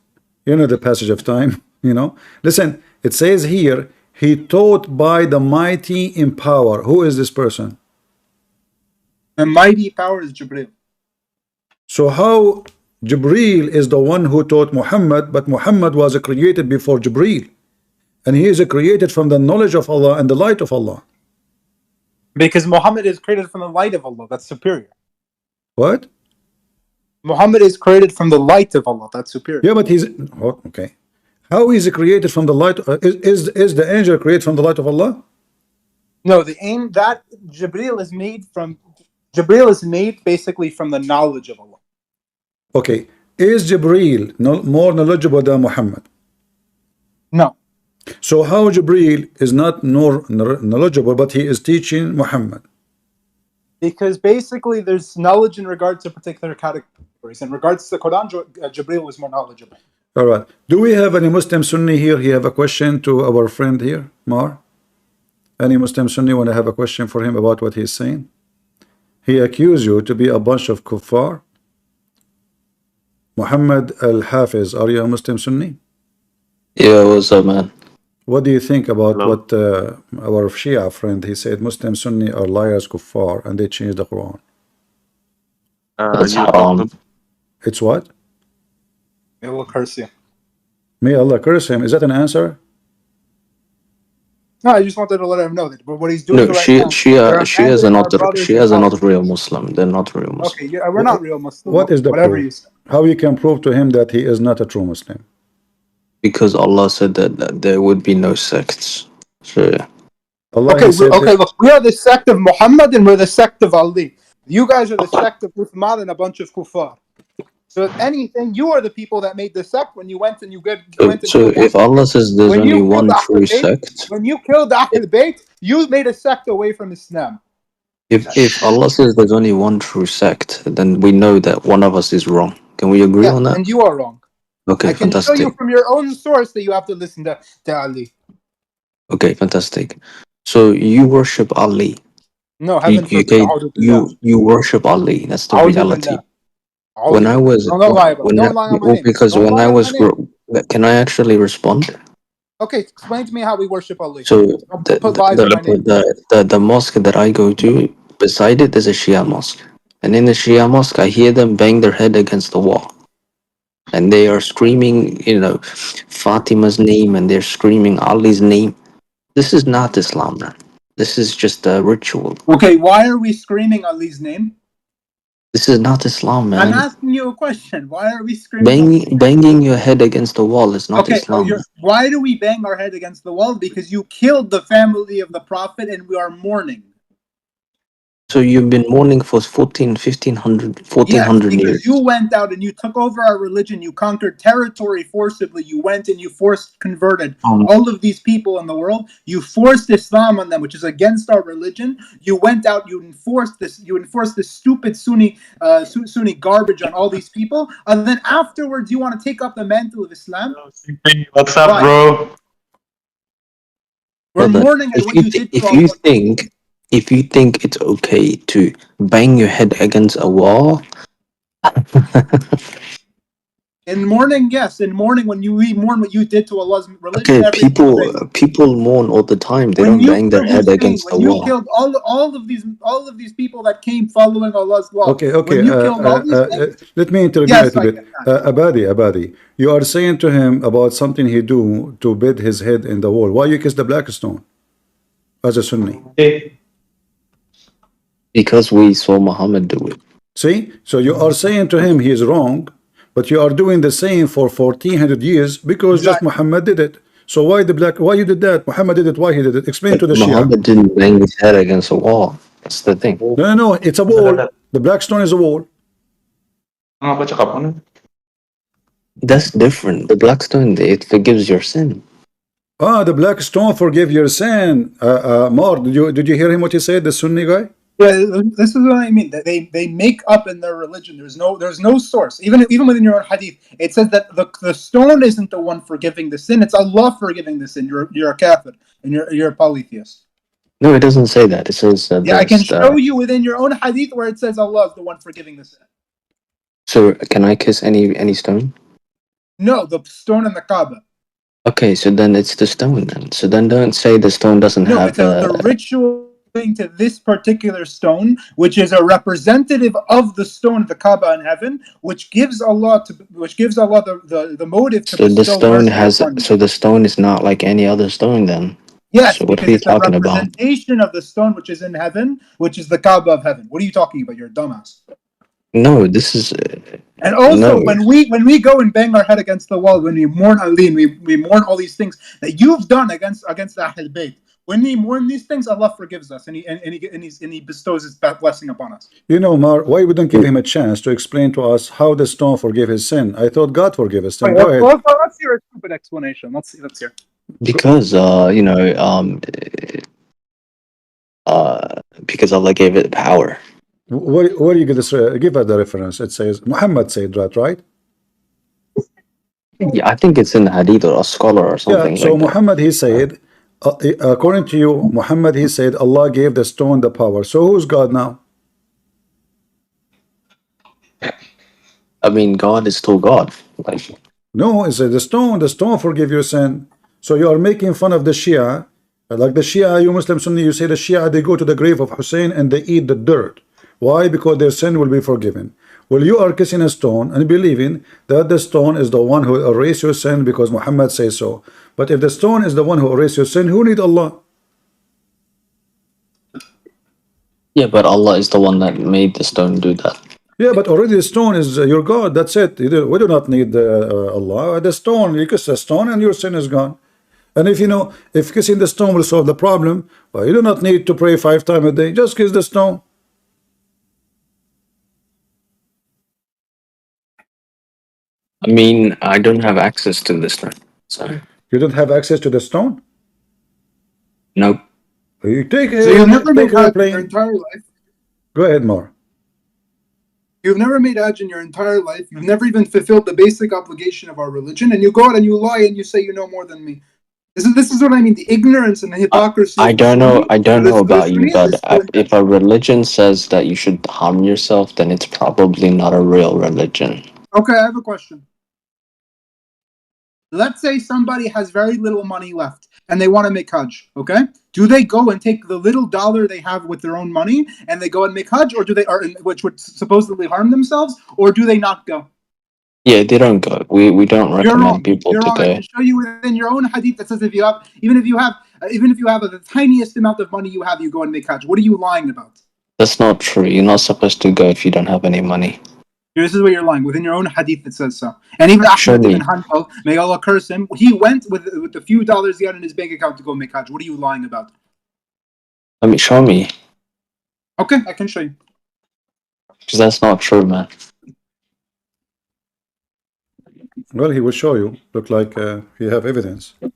You know the passage of time, you know. Listen, it says here, he taught by the mighty in power. Who is this person? The mighty power is Jibreel. So how Jibreel is the one who taught Muhammad, but Muhammad was created before Jibreel, and he is created from the knowledge of Allah and the light of Allah. Because Muhammad is created from the light of Allah. That's superior. What? Muhammad is created from the light of Allah. That's superior. Yeah, but he's okay. How is he created from the light? Is the angel created from the light of Allah? No, that Jibreel is made basically from the knowledge of Allah. Okay, is Jibreel more knowledgeable than Muhammad? No. So how Jibreel is not more knowledgeable, but he is teaching Muhammad? Because basically there's knowledge in regards to particular categories. In regards to the Quran, Jibreel was more knowledgeable. All right. Do we have any Muslim Sunni here? He have a question to our friend here, Mar? Any Muslim Sunni want to have a question for him about what he's saying? He accused you to be a bunch of kuffar. Muhammad al-Hafiz, are you a Muslim Sunni? Yeah, what's up, man? What do you think about what our Shia friend, he said Muslim Sunni are liars, kuffar, and they changed the Quran? That's haram. It's what? May Allah curse you. May Allah curse him. Is that an answer? No, I just wanted to let him know that what he's doing No, right now. Shias are not real Muslim. They're not real Muslim. Okay, we're not real Muslim. What is the whatever proof? you say. How you can prove to him that he is not a true Muslim? Because Allah said that there would be no sects. So yeah. Allah Okay, said look, we are the sect of Muhammad and we're the sect of Ali. You guys are the sect of Uthman and a bunch of kuffar. So if anything, you are the people that made the sect when you went and So if Allah says there's only one true sect, when you killed Ahlul Bayt, you made a sect away from Islam. if Allah says there's only one true sect, then we know that one of us is wrong. Can we agree on that? And you are wrong. Okay, I can fantastic. show you from your own source that you have to listen to Ali. Okay, fantastic. So you worship Ali. No, heaven forbid. You worship Ali. That's the reality. When I was don't lie about it. Don't lie on my name. because Don't when lie I on was my name. can I actually respond? Okay, explain to me how we worship Ali. So I'll the put the, lies in my name. the mosque that I go to, beside it is a Shia mosque. And in the Shia mosque, I hear them bang their head against the wall. And they are screaming, Fatima's name, and they're screaming Ali's name. This is not Islam, man. This is just a ritual. Okay, why are we screaming Ali's name? This is not Islam, I'm man. asking you a question. Why are we screaming? Banging your head against the wall is not Okay, Islam. why do we bang our head against the wall? Because you killed the family of the Prophet and we are mourning. So you've been mourning for 1400 Yes, because years. you went out and you took over our religion. You conquered territory forcibly. You went and you forced converted all of these people in the world. You forced Islam on them, which is against our religion. You went out. You enforced this. You enforced this stupid Sunni garbage on all these people. And then afterwards, you want to take up the mantle of Islam. What's up, bro? We're Brother, mourning at what you did to our if you think it's okay to bang your head against a wall, in mourning, yes. In mourning, when we mourn what you did to Allah's religion, okay, every single day. people mourn all the time. They When don't you bang their head against the when you wall. killed all of these people that came following Allah's law. Okay. When you killed all these things, Let me intervene yes, a little bit. Abadi, you are saying to him about something he do to beat his head in the wall. Why you kiss the black stone as a Sunni? Because we saw Muhammad do it. See, so you are saying to him he is wrong, but you are doing the same for 1400 years because just Muhammad did it. So why the black? Why you did that? Muhammad did it. Why he did it? Explain to the Shia. Muhammad didn't bang his head against a wall. That's the thing. No. It's a wall. The black stone is a wall. That's different. The black stone, it forgives your sin. The black stone forgive your sin. Mar, did you hear him what he said? The Sunni guy. Yeah, this is what I mean. That they make up in their religion. There's no source. Even within your own hadith, it says that the stone isn't the one forgiving the sin. It's Allah forgiving the sin. You're a kafir and you're a polytheist. No, it doesn't say that. It says I can show you within your own hadith where it says Allah is the one forgiving the sin. So can I kiss any stone? No, the stone in the Kaaba. Okay, so then it's the stone then. So then don't say the stone doesn't have it's the ritual to this particular stone, which is a representative of the stone of the Kaaba in heaven, which gives Allah the motive to so the stone has so the stone is not like any other stone then. Yes, so what because are you it's a talking about? representation of the stone which is in heaven, which is the Kaaba of heaven. What are you talking about? You're a dumbass. No, this is and also when we go and bang our head against the wall, when we mourn Ali, and we mourn all these things that you've done against Ahl Bayt. When we mourn these things, Allah forgives us and he bestows His blessing upon us. You know, Mar, why we don't give him a chance to explain to us how the stone forgive his sin? I thought God forgive his sin. Go ahead. Let's hear a stupid explanation. Let's hear. Because because Allah gave it power. Where do you get this? Give us the reference. It says Muhammad said that, right? Yeah, I think it's in the Hadith or a scholar or something. Yeah. So Muhammad, he said, according to you, Muhammad, he said Allah gave the stone the power. So who's God now? I mean, God is still God. No, it's the stone. The stone forgive your sin. So you are making fun of the Shia. Like the Shia, you Muslim Sunni, you say the Shia, they go to the grave of Hussein and they eat the dirt. Why? Because their sin will be forgiven. Well, you are kissing a stone and believing that the stone is the one who erased your sin because Muhammad says so. But if the stone is the one who erased your sin, who need Allah? Yeah, but Allah is the one that made the stone do that. Yeah, but already the stone is your God. That's it. We do not need Allah. The stone, you kiss the stone and your sin is gone. And if kissing the stone will solve the problem, well, you do not need to pray 5 times a day. Just kiss the stone. I mean, I don't have access to this stone. So you don't have access to the stone? Nope. You take so you've never made Hajj in your entire life? Go ahead, Mar. You've never made Hajj in your entire life. You've never even fulfilled the basic obligation of our religion, and you go out and you lie and you say you know more than me. This is what I mean, the ignorance and the hypocrisy. I don't know about you, but if a religion says that you should harm yourself, then it's probably not a real religion. Okay, I have a question. let's say somebody has very little money left and they want to make Hajj, okay? Do they go and take the little dollar they have with their own money and they go and make Hajj, or do they, which would supposedly harm themselves, or do they not go? Yeah, they don't go. We don't You're recommend wrong. people You're to wrong. I go. can show you within your own hadith that says if you have, even if you have the tiniest amount of money you have, you go and make Hajj. What are you lying about? That's not true. You're not supposed to go if you don't have any money. This is what you're lying. Within your own hadith, it says so. And even Show Ahmed me. ibn Hanbal, may Allah curse him, he went with the few dollars he had in his bank account to go make Hajj. What are you lying about? I mean, show me. Okay, I can show you. Because that's not true, man. Well, he will show you. Look like he have evidence. I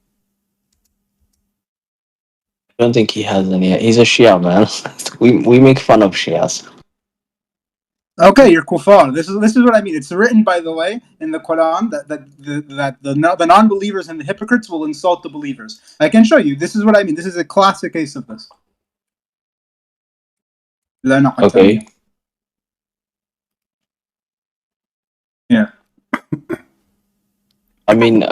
don't think he has any. He's a Shia, man. we make fun of Shias. Okay, you're kuffar. This is what I mean. It's written, by the way, in the Quran that the non-believers and the hypocrites will insult the believers. I can show you. This is what I mean. This is a classic case of this. Okay. Yeah. I mean,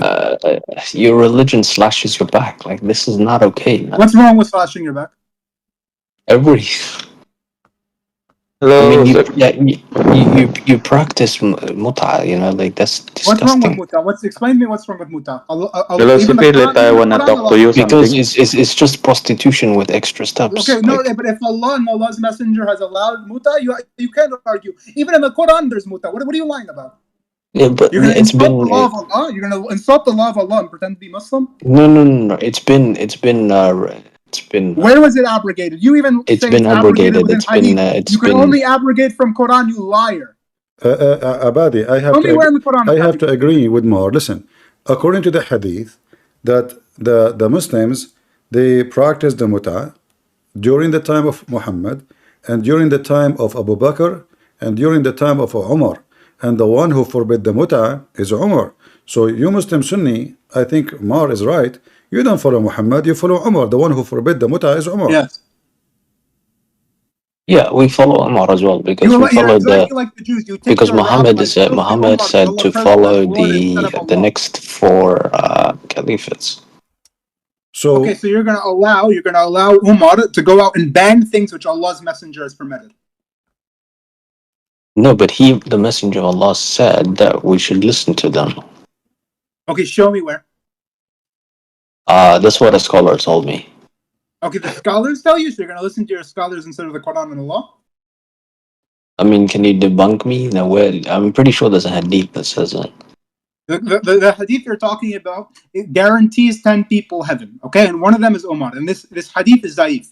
your religion slashes your back. Like, this is not okay, man. What's wrong with slashing your back? I mean, you practice muta, you know, like that's What's wrong with disgusting. muta? Explain to me what's wrong with muta. Philosophy, I wanna talk to you Because something. it's just prostitution with extra steps. Okay, no, like, but if Allah and Allah's Messenger has allowed muta, you can't argue. Even in the Quran, there's muta. What are you lying about? yeah, but You're going to it's insult been the law of Allah? You're going to insult the law of Allah and pretend to be Muslim? no. It's been Where was it abrogated? You even it's say been it's abrogated abrogated. within It's been Hadith. You can only abrogate from Quran, you liar. Abadi, I have Tell me where in the Quran. I have to agree with Mar. Listen, according to the Hadith, that the Muslims, they practiced the muta during the time of Muhammad, and during the time of Abu Bakr, and during the time of Umar. And the one who forbid the muta is Umar. So you Muslim Sunni, I think Mar is right. You don't follow Muhammad, you follow Umar. The one who forbid the muta is Umar. Yes. Yeah, we follow Umar as well because we You're follow exactly like the Jews. You take because your Muhammad rabbis, Muhammad Umar, said Allah to curse follow them, Lord, instead of the Allah. next four caliphates. So Okay, so you're going to allow Umar to go out and ban things which Allah's Messenger has permitted. No, but the messenger of Allah said that we should listen to them. Okay, show me where. That's what a scholar told me. Okay, the scholars tell you, so you're going to listen to your scholars instead of the Quran and Allah? I mean, can you debunk me? No, I'm pretty sure there's a hadith that says it. The hadith you're talking about, it guarantees 10 people heaven, okay? And one of them is Umar, and this hadith is da'if.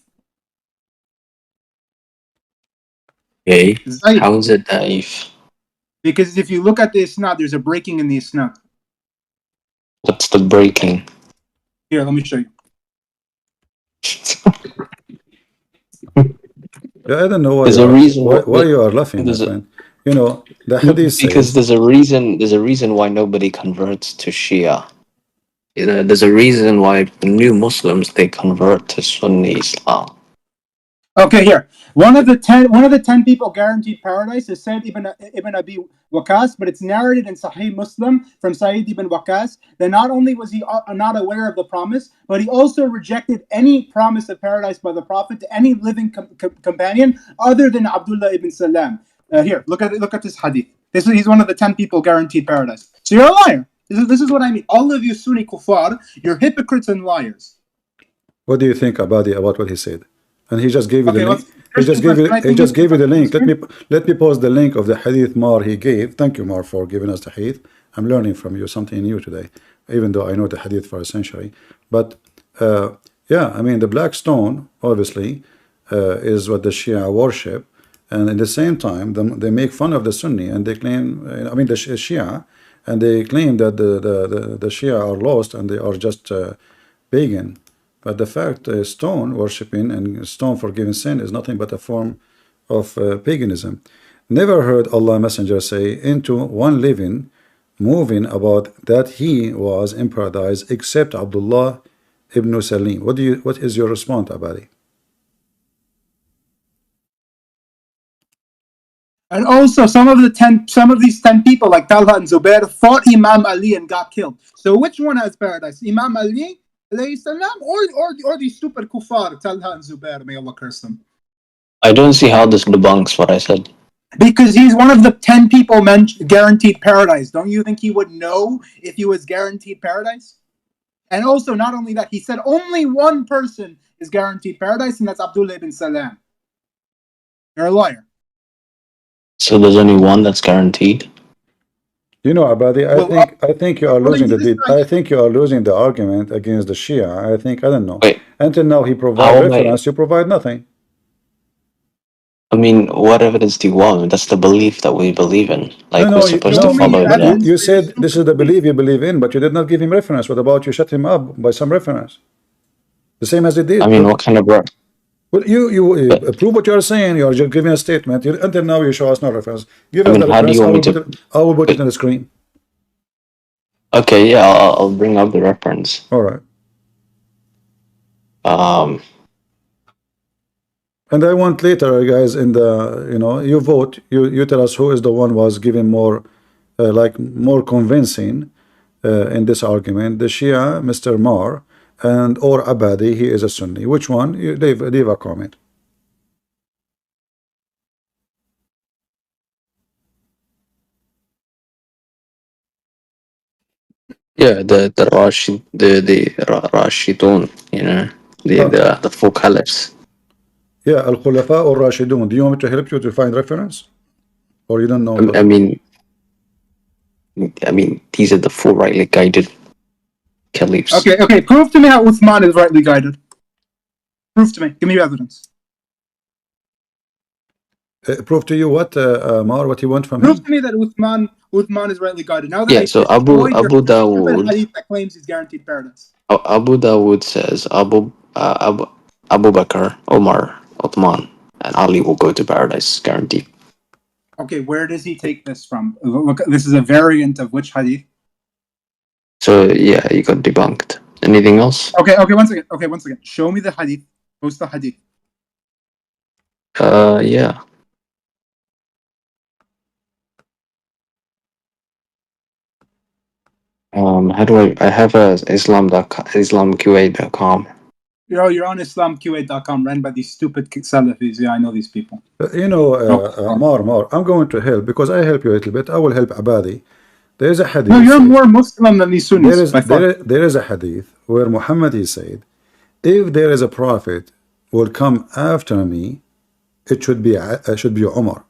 Okay. Da'if. How is it da'if? Because if you look at the isnad, there's a breaking in the isnad. What's the breaking? Here, let me show you. yeah, I don't know why, There's a reason why you are laughing, my friend. You know, the hadith because says, there's a reason why nobody converts to Shia. You know, there's a reason why new Muslims they convert to Sunni Islam. Okay, here. One of the 10 people guaranteed paradise is Sayyid ibn Abi Waqas, but it's narrated in Sahih Muslim from Sayyid ibn Waqas that not only was he not aware of the promise, but he also rejected any promise of paradise by the Prophet to any living companion other than Abdullah ibn Salam. Here, look at this hadith. He's one of the 10 people guaranteed paradise. So you're a liar. This is what I mean. All of you Sunni kuffar, you're hypocrites and liars. what do you think about what he said? And he just gave you the link. He just gave you the link. Let me post the link of the hadith Mar he gave. Thank you, Mar, for giving us the hadith. I'm learning from you something new today, even though I know the hadith for a century. But yeah, I mean, the black stone obviously is what the Shia worship, and at the same time they make fun of the Sunni, and they claim, I mean, the Shia, and they claim that the Shia are lost and they are just pagan. But the fact stone worshipping and stone forgiving sin is nothing but a form of paganism. Never heard Allah Messenger say into one living, moving about that he was in paradise except Abdullah ibn Salim. What is your response, Abadi? And also, some of these 10 people, like Talha and Zubair, fought Imam Ali and got killed. So which one has paradise? Imam Ali, alayhi salam, or the stupid kuffar, Talha and Zubair, may Allah curse them? I don't see how this debunks what I said. Because he's one of the 10 people guaranteed paradise. Don't you think he would know if he was guaranteed paradise? And also, not only that, he said only one person is guaranteed paradise, and that's Abdul ibn Salam. You're a liar. So there's only one that's guaranteed. You know, Abadi, I think you are losing I think you are losing the argument against the Shia. I don't know. Wait, Until now, he how provide am I? reference, you provide nothing. I mean, what evidence do you want? That's the belief that we believe in. Like, No, we're supposed to Show me follow the it, yeah? evidence you for your said this is the belief you believe in, but you did not give him reference. What about you shut him up by some reference? The same as he did. I mean, what kind of Well, you prove what you are saying. You are just giving a statement. Until now, you show us no reference. Give I us mean, the how do reference. you want me to? I will put it Wait, on the screen. okay, yeah, I'll bring up the reference. All right. Um, And I want later, guys, in the you vote. You tell us who is the one was giving more, more convincing in this argument. The Shia, Mr. Mar, and or Abadi. He is a Sunni. Which one? You leave a comment. yeah, the Rashidun, you know, the four caliphs. Yeah, Al Khulafa or Rashidun. Do you want me to help you to find reference, or you don't know I that? mean, these are the four rightly guided caliphs. Okay. Prove to me how Uthman is rightly guided. Prove to me. Give me your evidence. Prove to you what, Mar, what you want from Prove him? to me that Uthman is rightly guided. Now that Yeah, I so destroyed your Abu stupid Dawood hadith that claims he's guaranteed paradise. Abu Dawood says Abu Bakr, Omar, Uthman, and Ali will go to paradise, guaranteed. Okay, where does he take this from? Look, this is a variant of which hadith? So yeah, you got debunked. Anything else? Okay, one second. Show me the hadith. Post the hadith. Yeah. How do I have a islamqa.com. You're on islamqa.com, ran by these stupid Salafis. Yeah, I know these people. Mar, I'm going to help because I help you a little bit. I will help Abadi. There is a hadith. No, you're more Muslim than these Sunnis. There is a hadith where Muhammad he said, if there is a prophet will come after me, it should be Umar.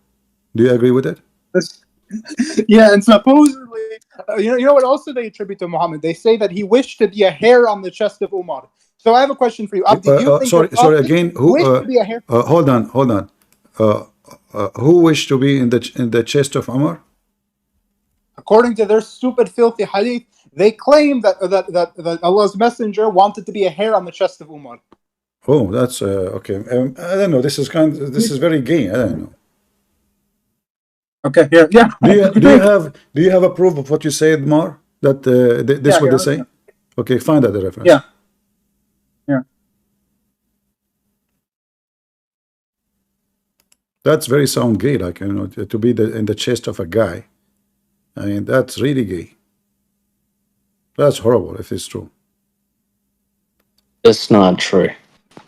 Do you agree with it? Yeah, and supposedly, you know what? Also, they attribute to Muhammad. They say that he wished to be a hair on the chest of Umar. So I have a question for you. Abdi, do you think sorry again. Who wished to be a hair? hold on. Who wished to be in the chest of Umar? According to their stupid, filthy hadith, they claim that Allah's messenger wanted to be a hair on the chest of Umar. Oh, that's okay. I don't know. This is very gay. I don't know. Okay, here, yeah. Do you have a proof of what you said, Mar? That this what they say? Okay, find out the reference. Yeah. That's very sound gay, like to be in the chest of a guy. I mean, that's really gay. That's horrible if it's true. That's not true.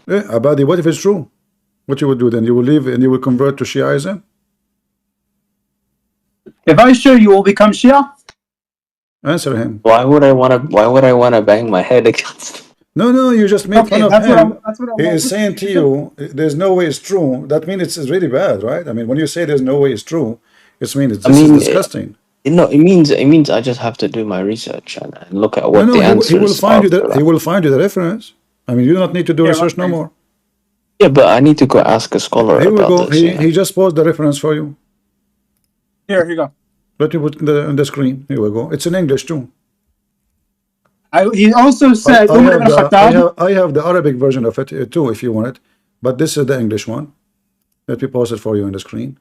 Yeah, Abadi, what if it's true? What you would do then? You will leave and you will convert to Shiaism? If I show you will become Shia? Answer him. Why would I want to bang my head against? No, you just made fun of him. That's what He is saying to you, there's no way it's true. That means it's really bad, right? I mean, when you say there's no way it's true, it means this is disgusting. No, it means I just have to do my research and look at what the answers he will find are. he will find you the reference. I mean, you do not need to do research no more. Yeah, but I need to go ask a scholar Here we about go. this. He just posted the reference for you. Here you go. Let me put on the screen. Here we go. It's in English too. He also said I have the Arabic version of it too, if you want it. But this is the English one. Let me post it for you on the screen.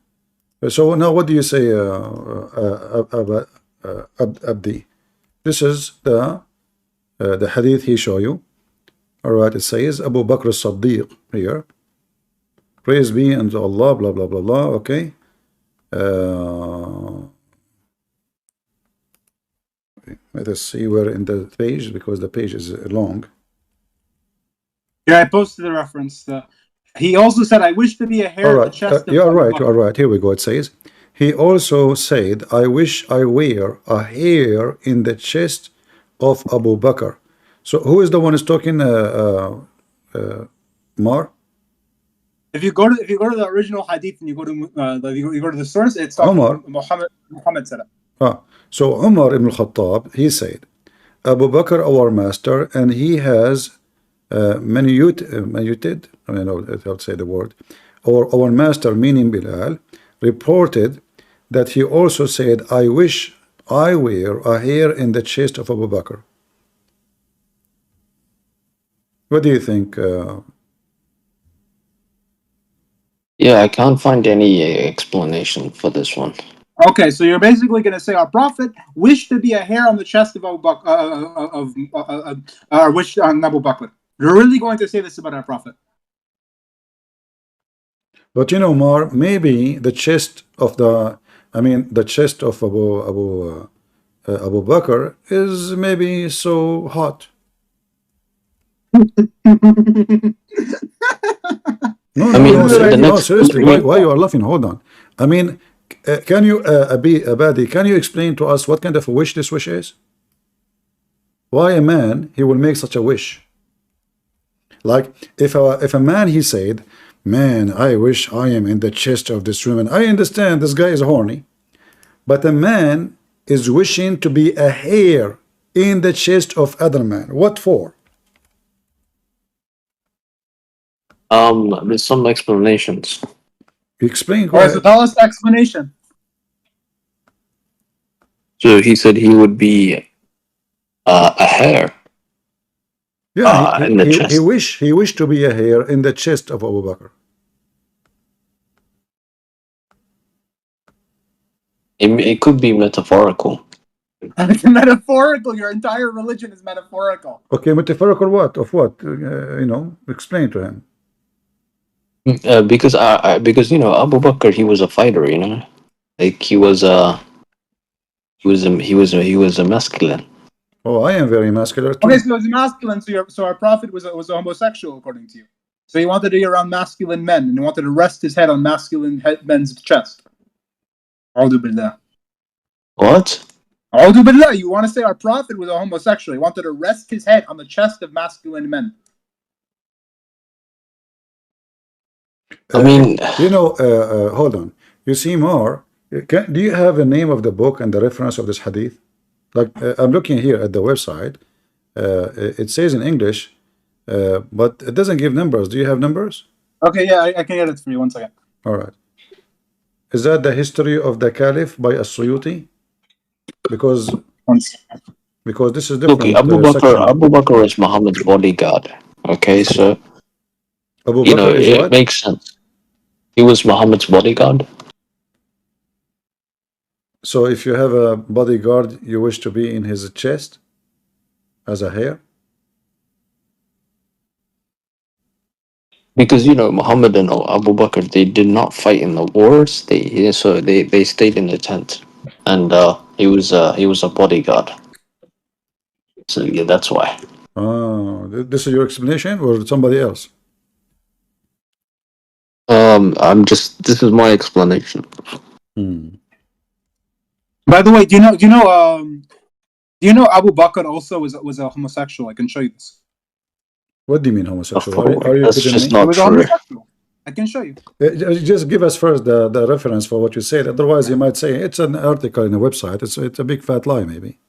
So now, what do you say, Abdi? This is the hadith he show you. All right, it says Abu Bakr as-Siddiq here. Praise be unto Allah, blah blah blah blah. Okay, Let us see where in the page, because the page is long. Yeah, I posted the reference. He also said, "I wish to be a hair All in the right, chest of you are Abu right. Bakr." You are right. Here we go. It says, he also said, I wish I were a hair in the chest of Abu Bakr. So who is the one who's talking? Mar? If you go to the original hadith and you go to you go to the source, it's talking Omar. Muhammad said it. So Umar ibn al-Khattab, he said, Abu Bakr, our master, and he has manuted, I mean, how to say the word, or our master, meaning Bilal, reported that he also said, I wish I were a hair in the chest of Abu Bakr. What do you think? Yeah, I can't find any explanation for this one. Okay, so you're basically going to say our prophet wished to be a hair on the chest of Abu Bakr, wished on Abu Bakr. You're really going to say this about our prophet? But you know, Mar, maybe the chest of the chest of Abu Bakr is maybe so hot. No, seriously, why you are laughing? Hold on. I mean, can you, Abadi, can you explain to us what kind of a wish this wish is? Why a man, he will make such a wish? Like, if a man, he said, man, I wish I am in the chest of this woman. I understand this guy is horny. But a man is wishing to be a hair in the chest of other man. What for? There's some explanations. Explain. All right, so tell us the explanation. So he said he would be a hair. Yeah, in the chest. he wished to be a hair in the chest of Abu Bakr. It could be metaphorical. Metaphorical. Your entire religion is metaphorical. Okay, metaphorical what? Of what? Explain to him. Because Abu Bakr, he was a fighter, like he was a masculine. Oh, I am very masculine too. Okay, so he was masculine. So our prophet was a homosexual, according to you. So he wanted to be around masculine men, and he wanted to rest his head on masculine men's chest. A'udhu billah. What? A'udhu billah. You want to say our prophet was a homosexual? He wanted to rest his head on the chest of masculine men. I mean, hold on. You see more. Do you have the name of the book and the reference of this hadith? Like, I'm looking here at the website. It says in English, but it doesn't give numbers. Do you have numbers? Okay, yeah, I can get it for you. 1 second. All right. Is that the history of the Caliph by As-Suyuti? Because this is different. Okay, Abu Bakr is Muhammad's bodyguard. Okay, so Abu Bakr is it what? makes sense. He was Muhammad's bodyguard. So if you have a bodyguard, you wish to be in his chest as a hair? Because Muhammad and Abu Bakr, they did not fight in the wars. They stayed in the tent, and he was a bodyguard. So yeah, that's why. This is your explanation, or somebody else? This is my explanation. By the way, do you know Abu Bakr also was a homosexual? I can show you this. What do you mean homosexual? Are you That's kidding just me? not true. I can show you. Just give us first the reference for what you said. Otherwise, you might say it's an article in a website. It's a big fat lie, maybe.